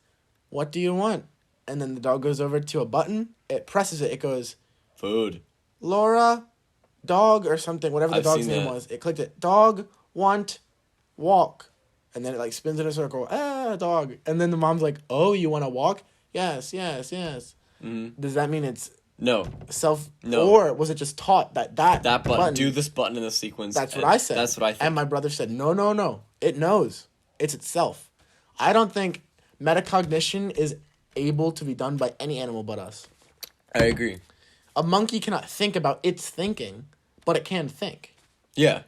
"What do you want?" And then the dog goes over to a button. It presses it. It goes, Food. "Laura, dog," or something, whatever the I've dog's seen name that. was. It clicked it. Dog, want, walk. And then it like spins in a circle. Dog. And then the mom's like, "Oh, you want to walk?" Yes. Mm-hmm. Does that mean it's No. self? No. Or was it just taught that Button. Do this button in the sequence. That's what and I said. That's what I think. And my brother said, no. It knows. It's itself. I don't think metacognition is able to be done by any animal but us. I agree. A monkey cannot think about its thinking, but it can think. Yeah.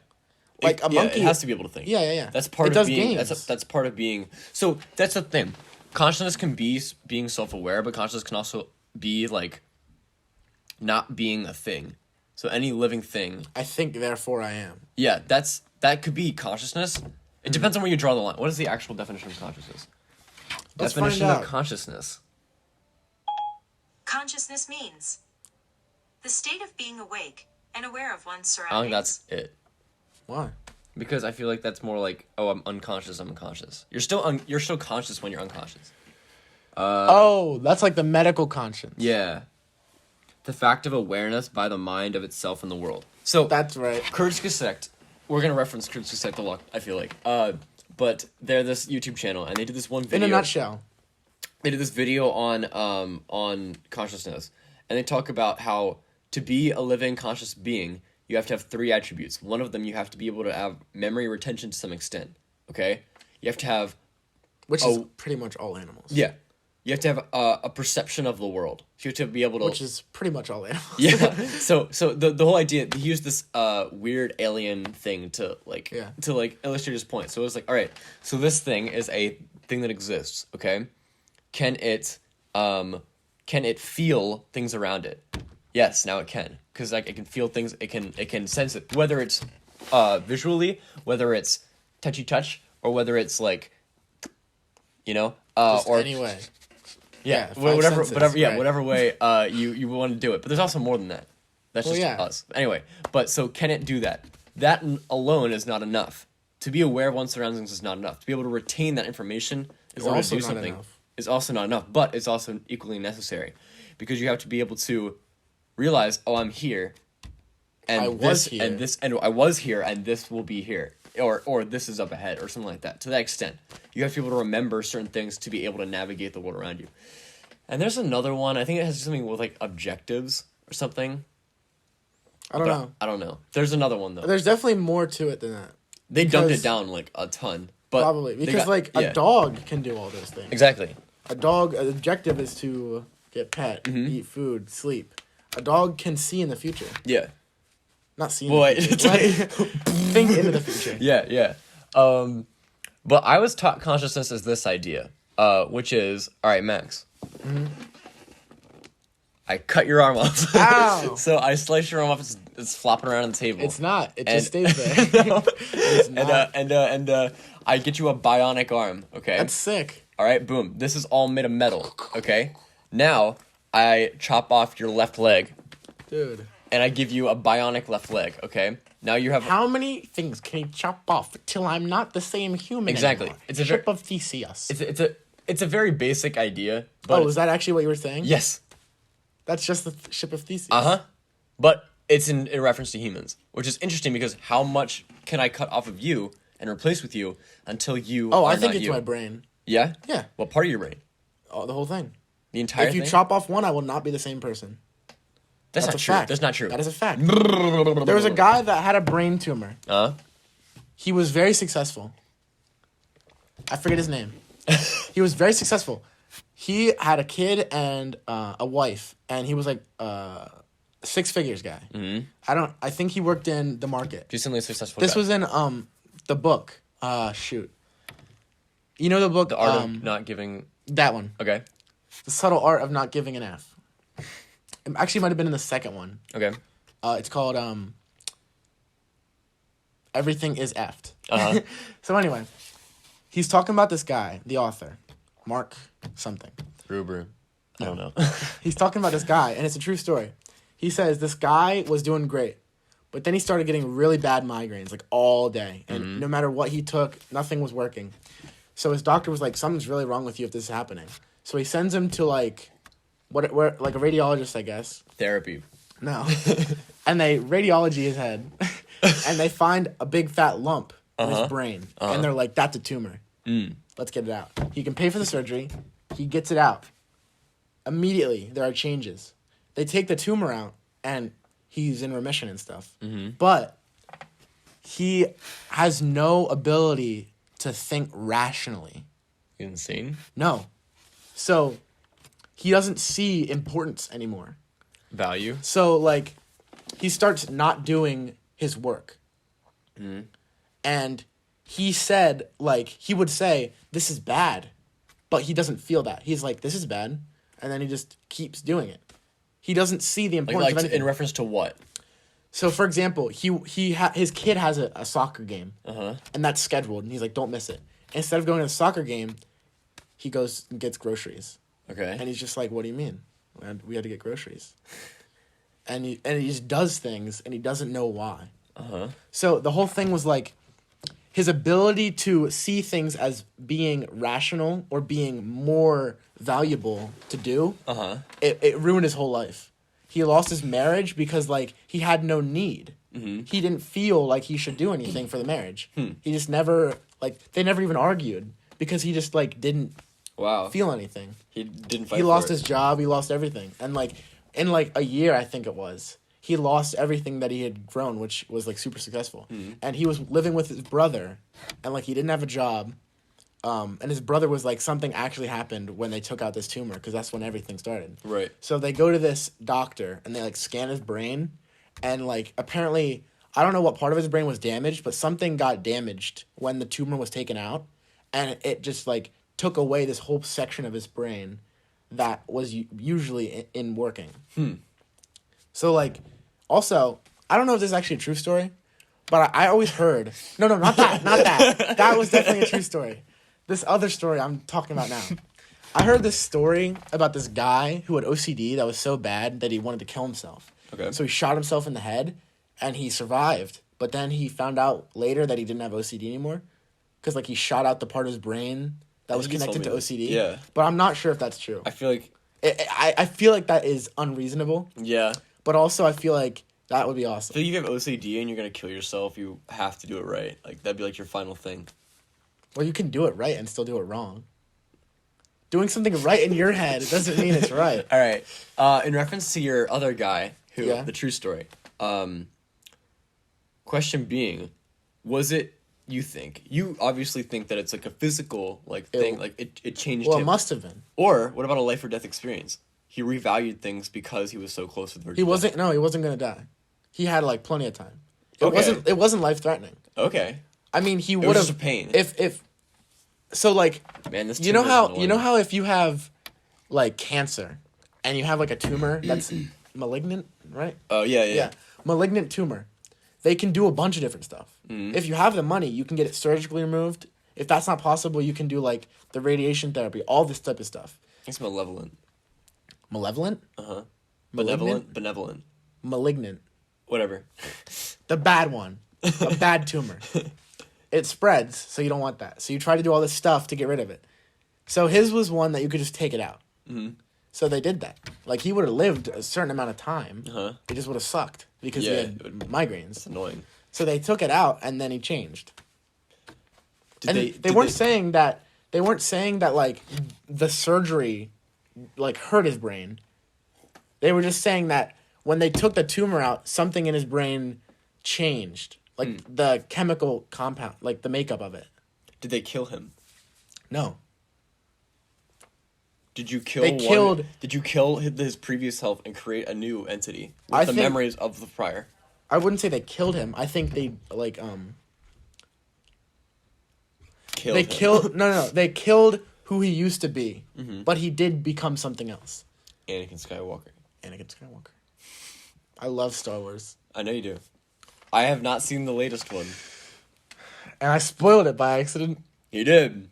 Like a monkey it has to be able to think. Yeah. That's part It of does being. games. That's part of being. So that's the thing. Consciousness can be being self-aware, but consciousness can also be like not being a thing. So any living thing. I think, therefore I am. Yeah, that could be consciousness. It depends on where you draw the line. What is the actual definition of consciousness? Let's Definition find of out. consciousness. Consciousness means the state of being awake and aware of one's I don't surroundings. think that's it. Why? Because I feel like that's more like, oh, I'm unconscious. I'm unconscious. You're still conscious when you're unconscious. Oh, that's like the medical conscience. Yeah. The fact of awareness by the mind of itself and the world. So That's right. Kurzgesagt, we're gonna reference Kurzgesagt a lot, I feel like. But they're this YouTube channel, and they did this one In video. a nutshell. They did this video on consciousness, and they talk about how to be a living conscious being, you have to have 3 attributes. One of them, you have to be able to have memory retention to some extent. Okay, you have to have Which is pretty much all animals. You have to have a perception of the world. So you have to be able to. Which is pretty much all animals. Yeah. So the whole idea, he used this weird alien thing to illustrate his point. So it was like, all right, so this thing is a thing that exists, okay? Can it feel things around it? Yes, now it can. Cuz like it can feel things, it can sense it, whether it's visually, whether it's touchy touch, or whether it's like Just or anyway. yeah, five whatever, senses, whatever, right. whatever way you want to do it. But there's also more than that. That's Well, just yeah. us. Anyway, but so can it do that? That alone is not enough. To be aware of one's surroundings is not enough. To be able to retain that information in Is order to also do not something enough. is also not enough. But it's also equally necessary, because you have to be able to realize, oh, I'm here, and I was here. and I was here, and this will be here. Or this is up ahead, or something like that. To that extent, you have to be able to remember certain things to be able to navigate the world around you. And there's another one. I think it has something with like objectives or something. I don't But know. I don't know. There's another one though. There's definitely more to it than that. They dumbed because- it down like a ton. But Probably. they Because, got- a yeah. dog can do all those things. Exactly. A dog, an objective is to get pet, eat food, sleep. A dog can see in the future. Yeah. Not see in the future. Like, think into the future. Yeah. But I was taught consciousness as this idea, which is, all right, Max. Mm-hmm. I cut your arm off. Ow! So I slice your arm off. It's flopping around on the table. It's not. It just stays there. No. It's not. And I get you a bionic arm. Okay. That's sick. All right. Boom. This is all made of metal. Okay. Now I chop off your left leg. Dude. And I give you a bionic left leg. Okay. Now you have. How many things can he chop off till I'm not the same human Exactly. anymore? It's a ship of Theseus. It's a very basic idea. But is that actually what you were saying? Yes. That's just the ship of Theseus. But it's in reference to humans, which is interesting because how much can I cut off of you and replace with you until you? Oh, are I think not it's you? my brain. Yeah. Yeah. What part of your brain? Oh, the whole thing. The entire. If you thing? chop off one, I will not be the same person. That's not a true. fact. That's not true. That is a fact. There was a guy that had a brain tumor. He was very successful. I forget his name. He was very successful. He had a kid and a wife, and he was like 6 figures guy. Mm-hmm. I think he worked in the market. Decently successful. This guy. was in the book. Shoot. You know the book. The Art of Not Giving. That one. Okay. The Subtle Art of Not Giving an F. It actually might have been in the second one. Okay. It's called Everything is Effed. So anyway, he's talking about this guy, the author, Mark something. Ruber. I don't know. He's talking about this guy, and it's a true story. He says this guy was doing great, but then he started getting really bad migraines, like all day. And no matter what he took, nothing was working. So his doctor was like, something's really wrong with you if this is happening. So he sends him to like a radiologist, I guess. Therapy. No. And they radiology his head, and they find a big fat lump in his brain. And they're like, that's a tumor. Let's get it out. He can pay for the surgery. He gets it out. Immediately, there are changes. They take the tumor out, and he's in remission and stuff. But he has no ability to think rationally. You insane? No. So he doesn't see importance anymore. Value? So, like, he starts not doing his work. And he said, like, he would say, this is bad. But he doesn't feel that. He's like, this is bad. And then he just keeps doing it. He doesn't see the importance of anything. In reference to what? So, for example, his kid has a soccer game. And that's scheduled. And he's like, don't miss it. Instead of going to the soccer game, he goes and gets groceries. Okay. And he's just like, what do you mean? We had to get groceries. And he just does things, and he doesn't know why. So the whole thing was like, his ability to see things as being rational or being more valuable to do, it ruined his whole life. He lost his marriage because, like, he had no need. He didn't feel like he should do anything for the marriage. He just never, like, they never even argued because he just, like, didn't feel anything. He didn't fight. He lost his job. He lost everything. And, like, in, like, a year, I think it was, he lost everything that he had grown, which was, like, super successful. And he was living with his brother, and, like, he didn't have a job. And his brother was like, something actually happened when they took out this tumor, because that's when everything started. Right. So they go to this doctor, and they, like, scan his brain, and, like, apparently, I don't know what part of his brain was damaged, but something got damaged when the tumor was taken out, and it just, like, took away this whole section of his brain that was usually in working. So, like, also, I don't know if this is actually a true story, but I always heard... No, not that. That was definitely a true story. This other story I'm talking about now. I heard this story about this guy who had OCD that was so bad that he wanted to kill himself. Okay. So he shot himself in the head, and he survived. But then he found out later that he didn't have OCD anymore, because, like, he shot out the part of his brain that was connected to OCD. Yeah. But I'm not sure if that's true. I feel like... I feel like that is unreasonable. Yeah. But also, I feel like that would be awesome. So if you have OCD and you're going to kill yourself, you have to do it right. Like, that'd be, like, your final thing. Well, you can do it right and still do it wrong. Doing something right in your head doesn't mean it's right. All right. In reference to your other guy, the true story, question being, was it, you obviously think that it's, like, a physical, like, thing, like, it changed him. Well, it must have been. Or, what about a life or death experience? he revalued things because he was so close to the verge. He wasn't gonna die. He had like plenty of time. Okay. It wasn't life threatening. Okay. I mean, he It would was have just a pain. if so like Man, this you know tumor is how annoying. if you have like cancer and you have like a tumor that's malignant, right? Oh yeah. Yeah, malignant tumor. They can do a bunch of different stuff. Mm-hmm. If you have the money, you can get it surgically removed. If that's not possible, you can do like the radiation therapy, all this type of stuff. It's malevolent. Malevolent? Benevolent. Malignant. Whatever. The bad one. A bad tumor. It spreads, so you don't want that. So you try to do all this stuff to get rid of it. So his was one that you could just take it out. Mm-hmm. So they did that. Like, he would have lived a certain amount of time. Uh-huh. It just would have sucked because he Yeah, had it would- migraines. It's annoying. So they took it out, and then he changed. Did They weren't saying that like the surgery like hurt his brain. They were just saying that when they took the tumor out, something in his brain changed. Like the chemical compound, like the makeup of it. Did they kill him? No. Did you kill? They killed- Did you kill his previous self and create a new entity with I the think- memories of the prior? I wouldn't say they killed him. I think they like Killed they him. killed no. They killed who he used to be. But he did become something else. Anakin Skywalker. Anakin Skywalker. I love Star Wars. I know you do. I have not seen the latest one. And I spoiled it by accident. You did.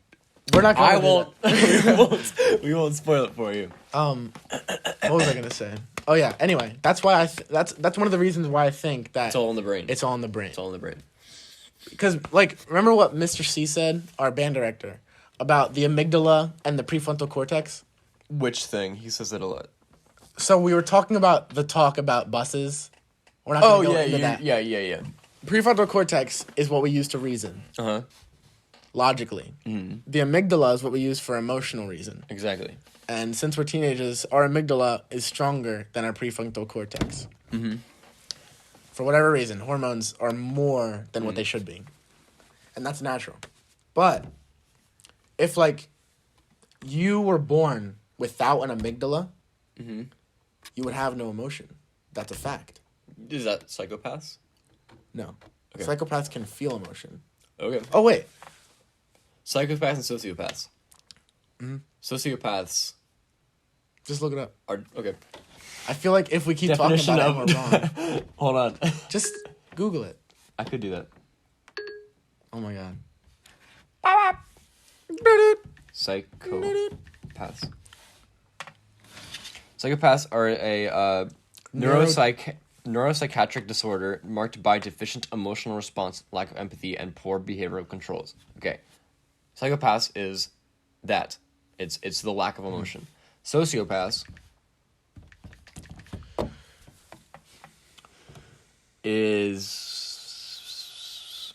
We're not gonna I do won't. that. we won't spoil it for you. What was I gonna say? Oh yeah. Anyway, that's why that's one of the reasons why I think that It's all in the brain. it's all in the brain. It's all in the brain. Because like, remember what Mr. C said, our band director, about the amygdala and the prefrontal cortex? Which thing? He says it a lot. So we were talking about the talk about buses. We're not gonna go into that. yeah. Prefrontal cortex is what we use to reason Uh-huh. logically. The amygdala is what we use for emotional reason. Exactly. And since we're teenagers, our amygdala is stronger than our prefrontal cortex. For whatever reason, hormones are more than what they should be. And that's natural. But if, like, you were born without an amygdala, you would have no emotion. That's a fact. Is that psychopaths? No. Okay. Psychopaths can feel emotion. Okay. Oh, wait. Psychopaths and sociopaths. Sociopaths Just look it up. are okay. I feel like if we keep Definition talking about it, we're wrong. Hold on. Just Google it. I could do that. Oh, my God. Psychopaths. Psychopaths are a neuropsychiatric disorder marked by deficient emotional response, lack of empathy, and poor behavioral controls. Okay. Psychopaths is that. It's the lack of emotion. Sociopaths is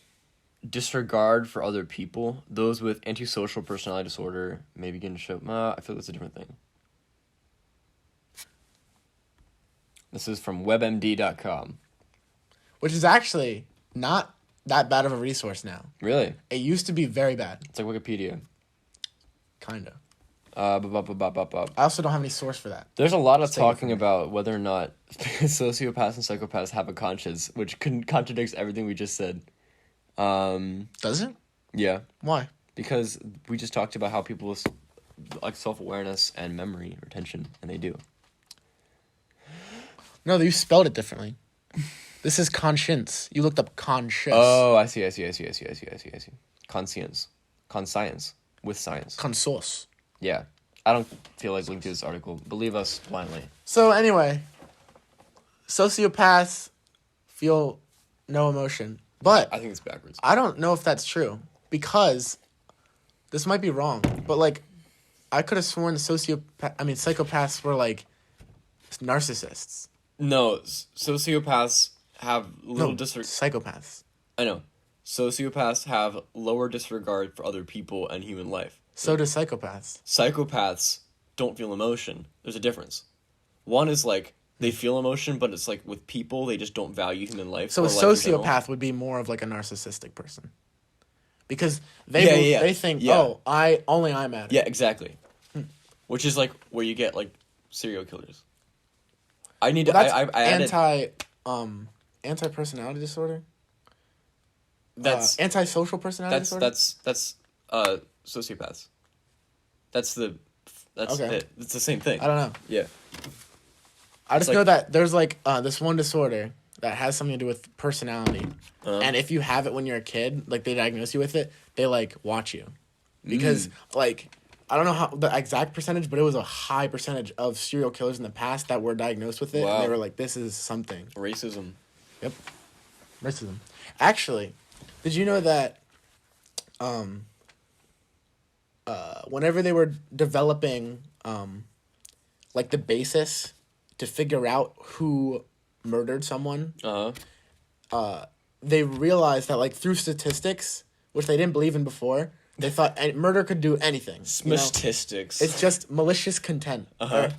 disregard for other people. Those with antisocial personality disorder may begin to show. I feel like that's a different thing. This is from webmd.com. Which is actually not that bad of a resource now. Really? It used to be very bad. It's like Wikipedia. Kinda. Uh, I also don't have any source for that. There's a lot of Just take it talking about whether or not sociopaths and psychopaths have a conscience, which contradicts everything we just said. Does it? Yeah, Why? because we just talked about how people like self-awareness and memory retention, and they do. No, you spelled it differently. This is conscience. You looked up conscious. Oh, I see. Conscience. Conscience. With science. Consource. Yeah. I don't feel like linking to this article. Believe us blindly. So anyway, sociopaths feel no emotion. But I think it's backwards. I don't know if that's true. Because this might be wrong. But like, I could have sworn psychopaths were like narcissists. No, sociopaths have little Psychopaths. I know. Sociopaths have lower disregard for other people and human life. So do psychopaths. Psychopaths don't feel emotion. There's a difference. One is like they feel emotion, but it's like with people they just don't value human life. So or a life in general. sociopath would be more of like a narcissistic person. Because they think, Yeah. oh, I matter. Yeah, exactly. Which is like where you get like serial killers. I need Well, to. that's I added. anti-personality disorder. That's Antisocial personality disorder. that's sociopaths. That's Okay. it. It's the same thing. I don't know. Yeah. I just like- know that there's like this one disorder that has something to do with personality, and if you have it when you're a kid, like they diagnose you with it, they like watch you, because like I don't know how the exact percentage, but it was a high percentage of serial killers in the past that were diagnosed with it, and they Wow. were like, "This is something." Racism. Yep, racism. Actually, did you know that whenever they were developing like the basis to figure out who murdered someone, they realized that like through statistics, which they didn't believe in before, they thought murder could do anything. you know? Statistics. It's just malicious content. Or,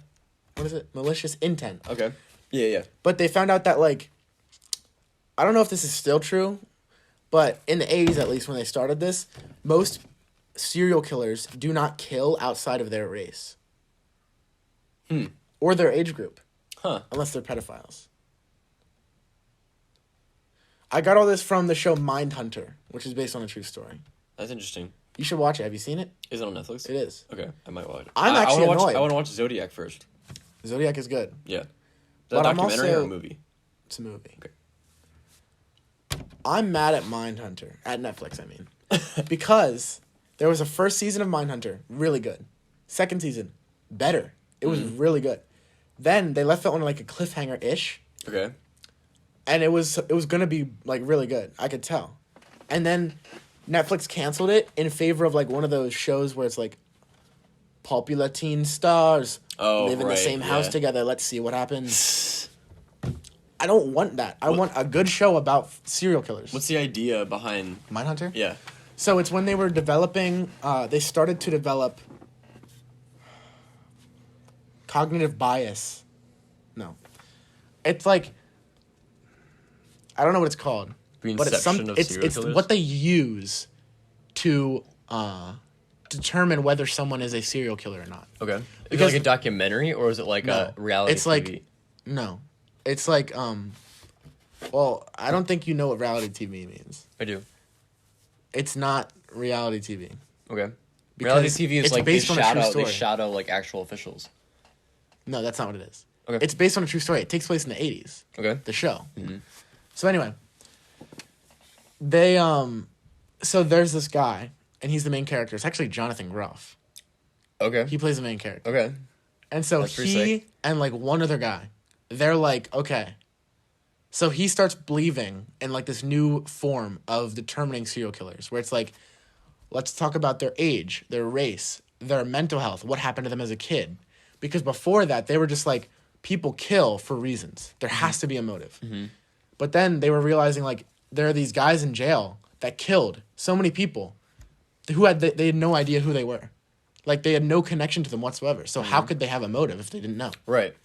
what is it? Malicious intent. Okay. Yeah. But they found out that like, I don't know if this is still true, but in the 80s at least when they started this, most serial killers do not kill outside of their race. Or their age group. Huh. Unless they're pedophiles. I got all this from the show Mindhunter, which is based on a true story. That's interesting. You should watch it. Have you seen it? Is it on Netflix? It is. Okay, I might watch it. I'm actually I wanna annoyed. I want to watch Zodiac first. Zodiac is good. Yeah. But I'm documentary or also- a movie? It's a movie. Okay. I'm mad at Mindhunter. At Netflix, I mean. Because there was a first season of Mindhunter, really good. Second season, better. It was really good. Then they left it on like a cliffhanger-ish. Okay. And it was gonna be like really good. I could tell. And then Netflix canceled it in favor of like one of those shows where it's like popular teen stars live in the same house together. Let's see what happens. I don't want that. I want a good show about serial killers. What's the idea behind? Mindhunter? Yeah. So it's when they were developing, they started to develop cognitive bias. No. It's like, I don't know what it's called. The But it's inception of serial it's killers? what they use to determine whether someone is a serial killer or not. Okay. Is Because- it like a documentary or is it like No. a reality It's TV? like no. It's like well, I don't think you know what reality TV means. I do. It's not reality TV. Okay. Because Reality TV is it's like they based on a true shadow story. like actual officials. No, that's not what it is. Okay. It's based on a true story. It takes place in the 80s. Okay. The show. So anyway, they so there's this guy and he's the main character. It's actually Jonathan Groff. Okay. He plays the main character. Okay. And so That's pretty he sick. and like one other guy, they're like, okay. So he starts believing in like this new form of determining serial killers where it's like, let's talk about their age, their race, their mental health, what happened to them as a kid. Because before that, they were just like, people kill for reasons. There has to be a motive. But then they were realizing like, there are these guys in jail that killed so many people who they had no idea who they were. Like they had no connection to them whatsoever. So how could they have a motive if they didn't know? Right.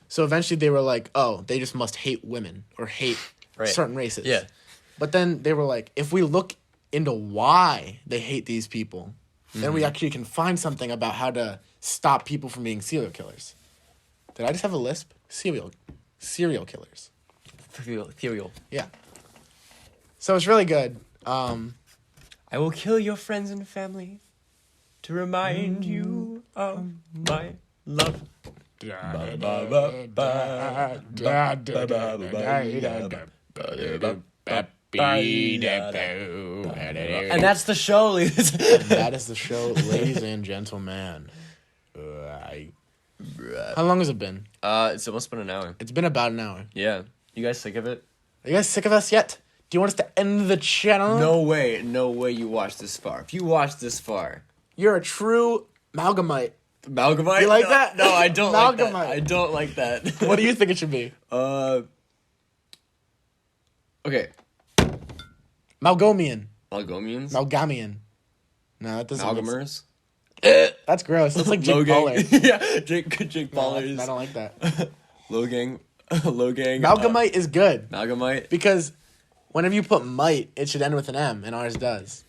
So eventually they were like, oh, they just must hate women or hate certain races. Yeah. But then they were like, if we look into why they hate these people, then we actually can find something about how to stop people from being serial killers. Did I just have a lisp? Serial killers. Ethereal. Yeah. So it's really good. I will kill your friends and family to remind you of my love. And that's the show, ladies. That is the show, ladies and gentlemen. How long has it been? It's almost been an hour. It's been about an hour. Yeah. You guys sick of it? Are you guys sick of us yet? Do you want us to end the channel? No way you watched this far. If you watched this far. You're a true malgamite. Malgamite? You like No, that? No, I don't like that. Malgamite. I don't like that. What do you think it should be? Okay. Malgomian. Malgomians? Malgamian. No, that doesn't. Malgamers? That's gross. That's like Jake Paul. Yeah, Jake Paul. I don't like that. Logang. Malgamite is good Malgamite. because whenever you put mite, it should end with an M, and ours does.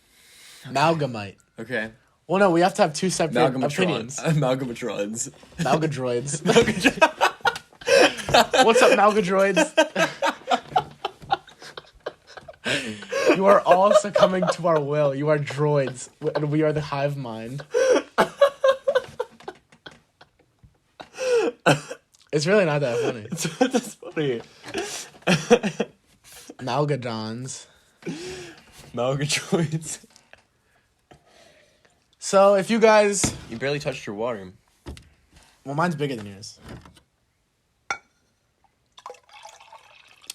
Malgamite. Okay. Well, no, we have to have two separate opinions. Malgamatrons. Malgadroids. What's up, Malgadroids? You are all succumbing to our will. You are droids, and we are the hive mind. It's really not that funny. That's funny. Malgadons. Malgatroids. So, if you guys... You barely touched your water. Well, mine's bigger than yours.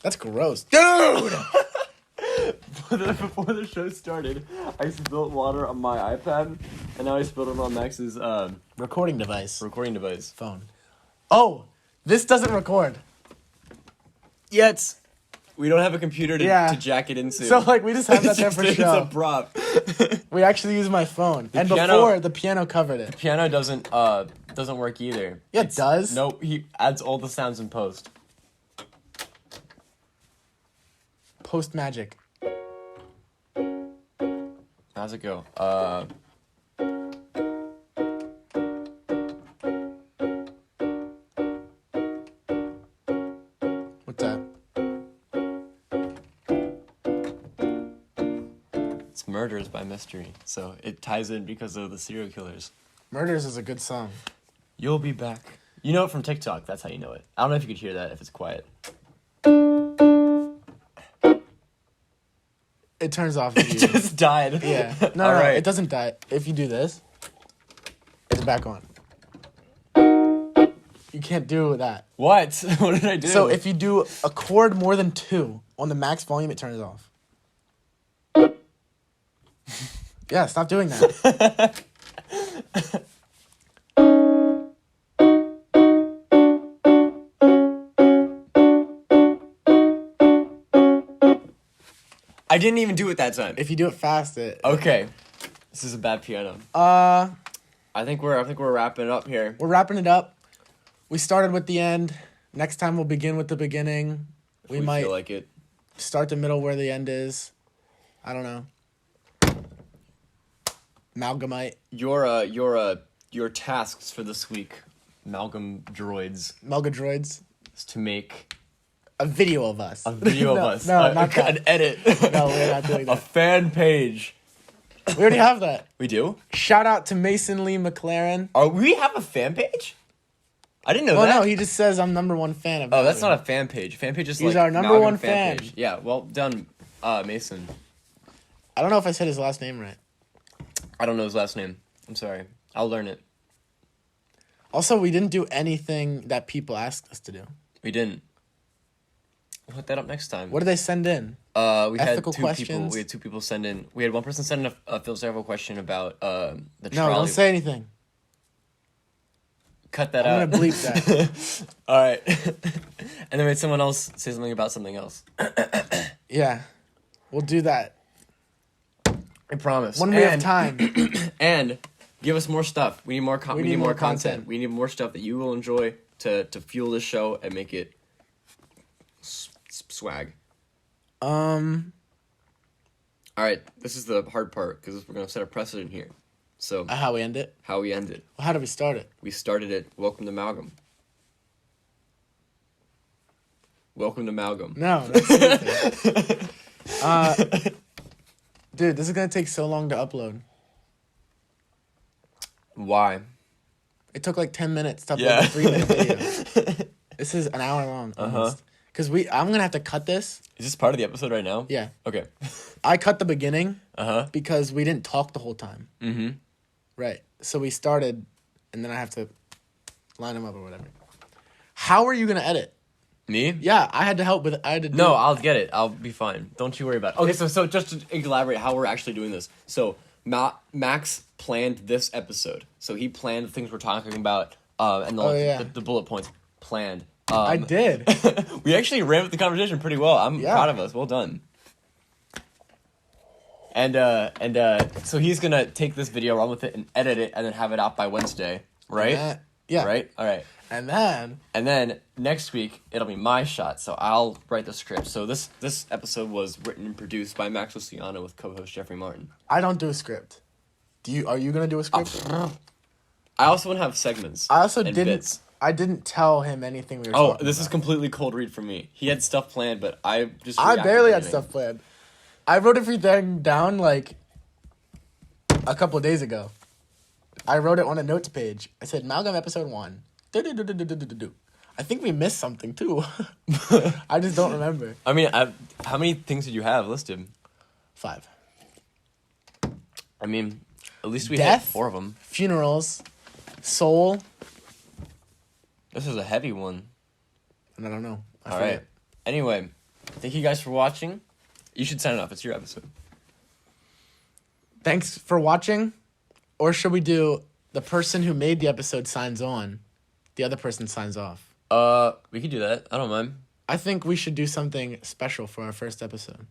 That's gross. Dude! Before the show started, I spilled water on my iPad, and now I spilled it on Max's Recording device. phone. Oh! This doesn't record. Yet, we don't have a computer to jack it into. So, like, we just have that there for It's show. a prop. We actually use my phone. And piano- before, the piano covered it. Piano doesn't work either. Yeah, it does. No, he adds all the sounds in post. Post magic. How's it go? What's that? It's Murders by Mystery, so it ties in because of the serial killers. Murders is a good song. You'll be back. You know it from TikTok. That's how you know it. I don't know if you could hear that if it's quiet. It turns off It if you... just died. Yeah. No, All right. it doesn't die. If you do this, it's back on. You can't do that. What? What did I do? So if you do a chord more than 2 on the max volume, it turns off. Yeah, stop doing that. I didn't even do it that time. If you do it fast, it... Okay. This is a bad piano. Uh, I think we're wrapping it up here. we're wrapping it up. We started with the end. Next time we'll begin with the beginning. We might feel like it. start the middle where the end is. I don't know. Malgamite. Your tasks for this week, Malgam Droids, Malgadroids. is to make A video of us. a video No, of us. no, not that. An edit. No, we're not doing A that. fan page. We already have that. We do? Shout out to Mason Lee McLaren. We have a fan page? I didn't know Oh that. no, he just says I'm #1 fan of Oh, that's Malgam. not a fan page. Fan page is He's like our number Malgam one fan. page. Yeah, well done, Mason. I don't know if I said his last name right. I don't know his last name. I'm sorry. I'll learn it. Also, we didn't do anything that people asked us to do. We didn't. We'll hit that up next time. What did they send in? We Ethical had two people. questions? We had 2 people send in. We had one person send in a philosophical question about the No, trolley. don't say anything. Cut that I'm out. gonna bleep that. All right. And then we had someone else say something about something else. Yeah, we'll do that I promise. when we have time. And give us more stuff. We need more. We need more content. content. We need more stuff that you will enjoy to fuel this show and make it swag. All right. This is the hard part because we're gonna set a precedent here. So How we end it? how we end it. Well, how did we start it? We started it. Welcome to Malgam. Welcome to Malgam. No, that's stupid. Dude, this is gonna take so long to upload. Why? It took like 10 minutes to upload Yeah. a 3-minute video. This is an hour long. Uh-huh. Because I'm gonna have to cut this. Is this part of the episode right now? Yeah, Okay. I cut the beginning Uh-huh. because we didn't talk the whole time. Mm-hmm. Right. So we started, and then I have to line them up or whatever. How are you gonna edit? Me? Yeah, I had to help with. I had to. Do No, I'll get it. I'll be fine. Don't you worry about it. Okay, so just to elaborate how we're actually doing this. So Max planned this episode. So he planned the things we're talking about, and the bullet points planned. I did. We actually ran with the conversation pretty well. I'm Yeah. proud of us. Well done. And so he's gonna take this video, run with it, and edit it, and then have it out by Wednesday, right? Yeah. Right. All right. And then Next week it'll be my shot, so I'll write the script. So this episode was written and produced by Max Luciano with co-host Jeffrey Martin. I don't do a script. Are you gonna do a script? I also want to have segments. I also and didn't. bits. I didn't tell him anything we were. Oh, talking this is about. completely cold read for me. He had stuff planned, but I just. I reacted barely to had everything. stuff planned. I wrote everything down like a couple of days ago. I wrote it on a notes page. I said Malgam episode 1. I think we missed something too. I just don't remember. I mean, how many things did you have listed? 5. I mean, at least we Death? had 4 of them. Funerals, soul, This is a heavy one. and I don't know. I All forget. right. Anyway, thank you guys for watching. You should sign it off. It's your episode. Thanks for watching. Or should we do the person who made the episode signs on, the other person signs off? We could do that. I don't mind. I think we should do something special for our first episode.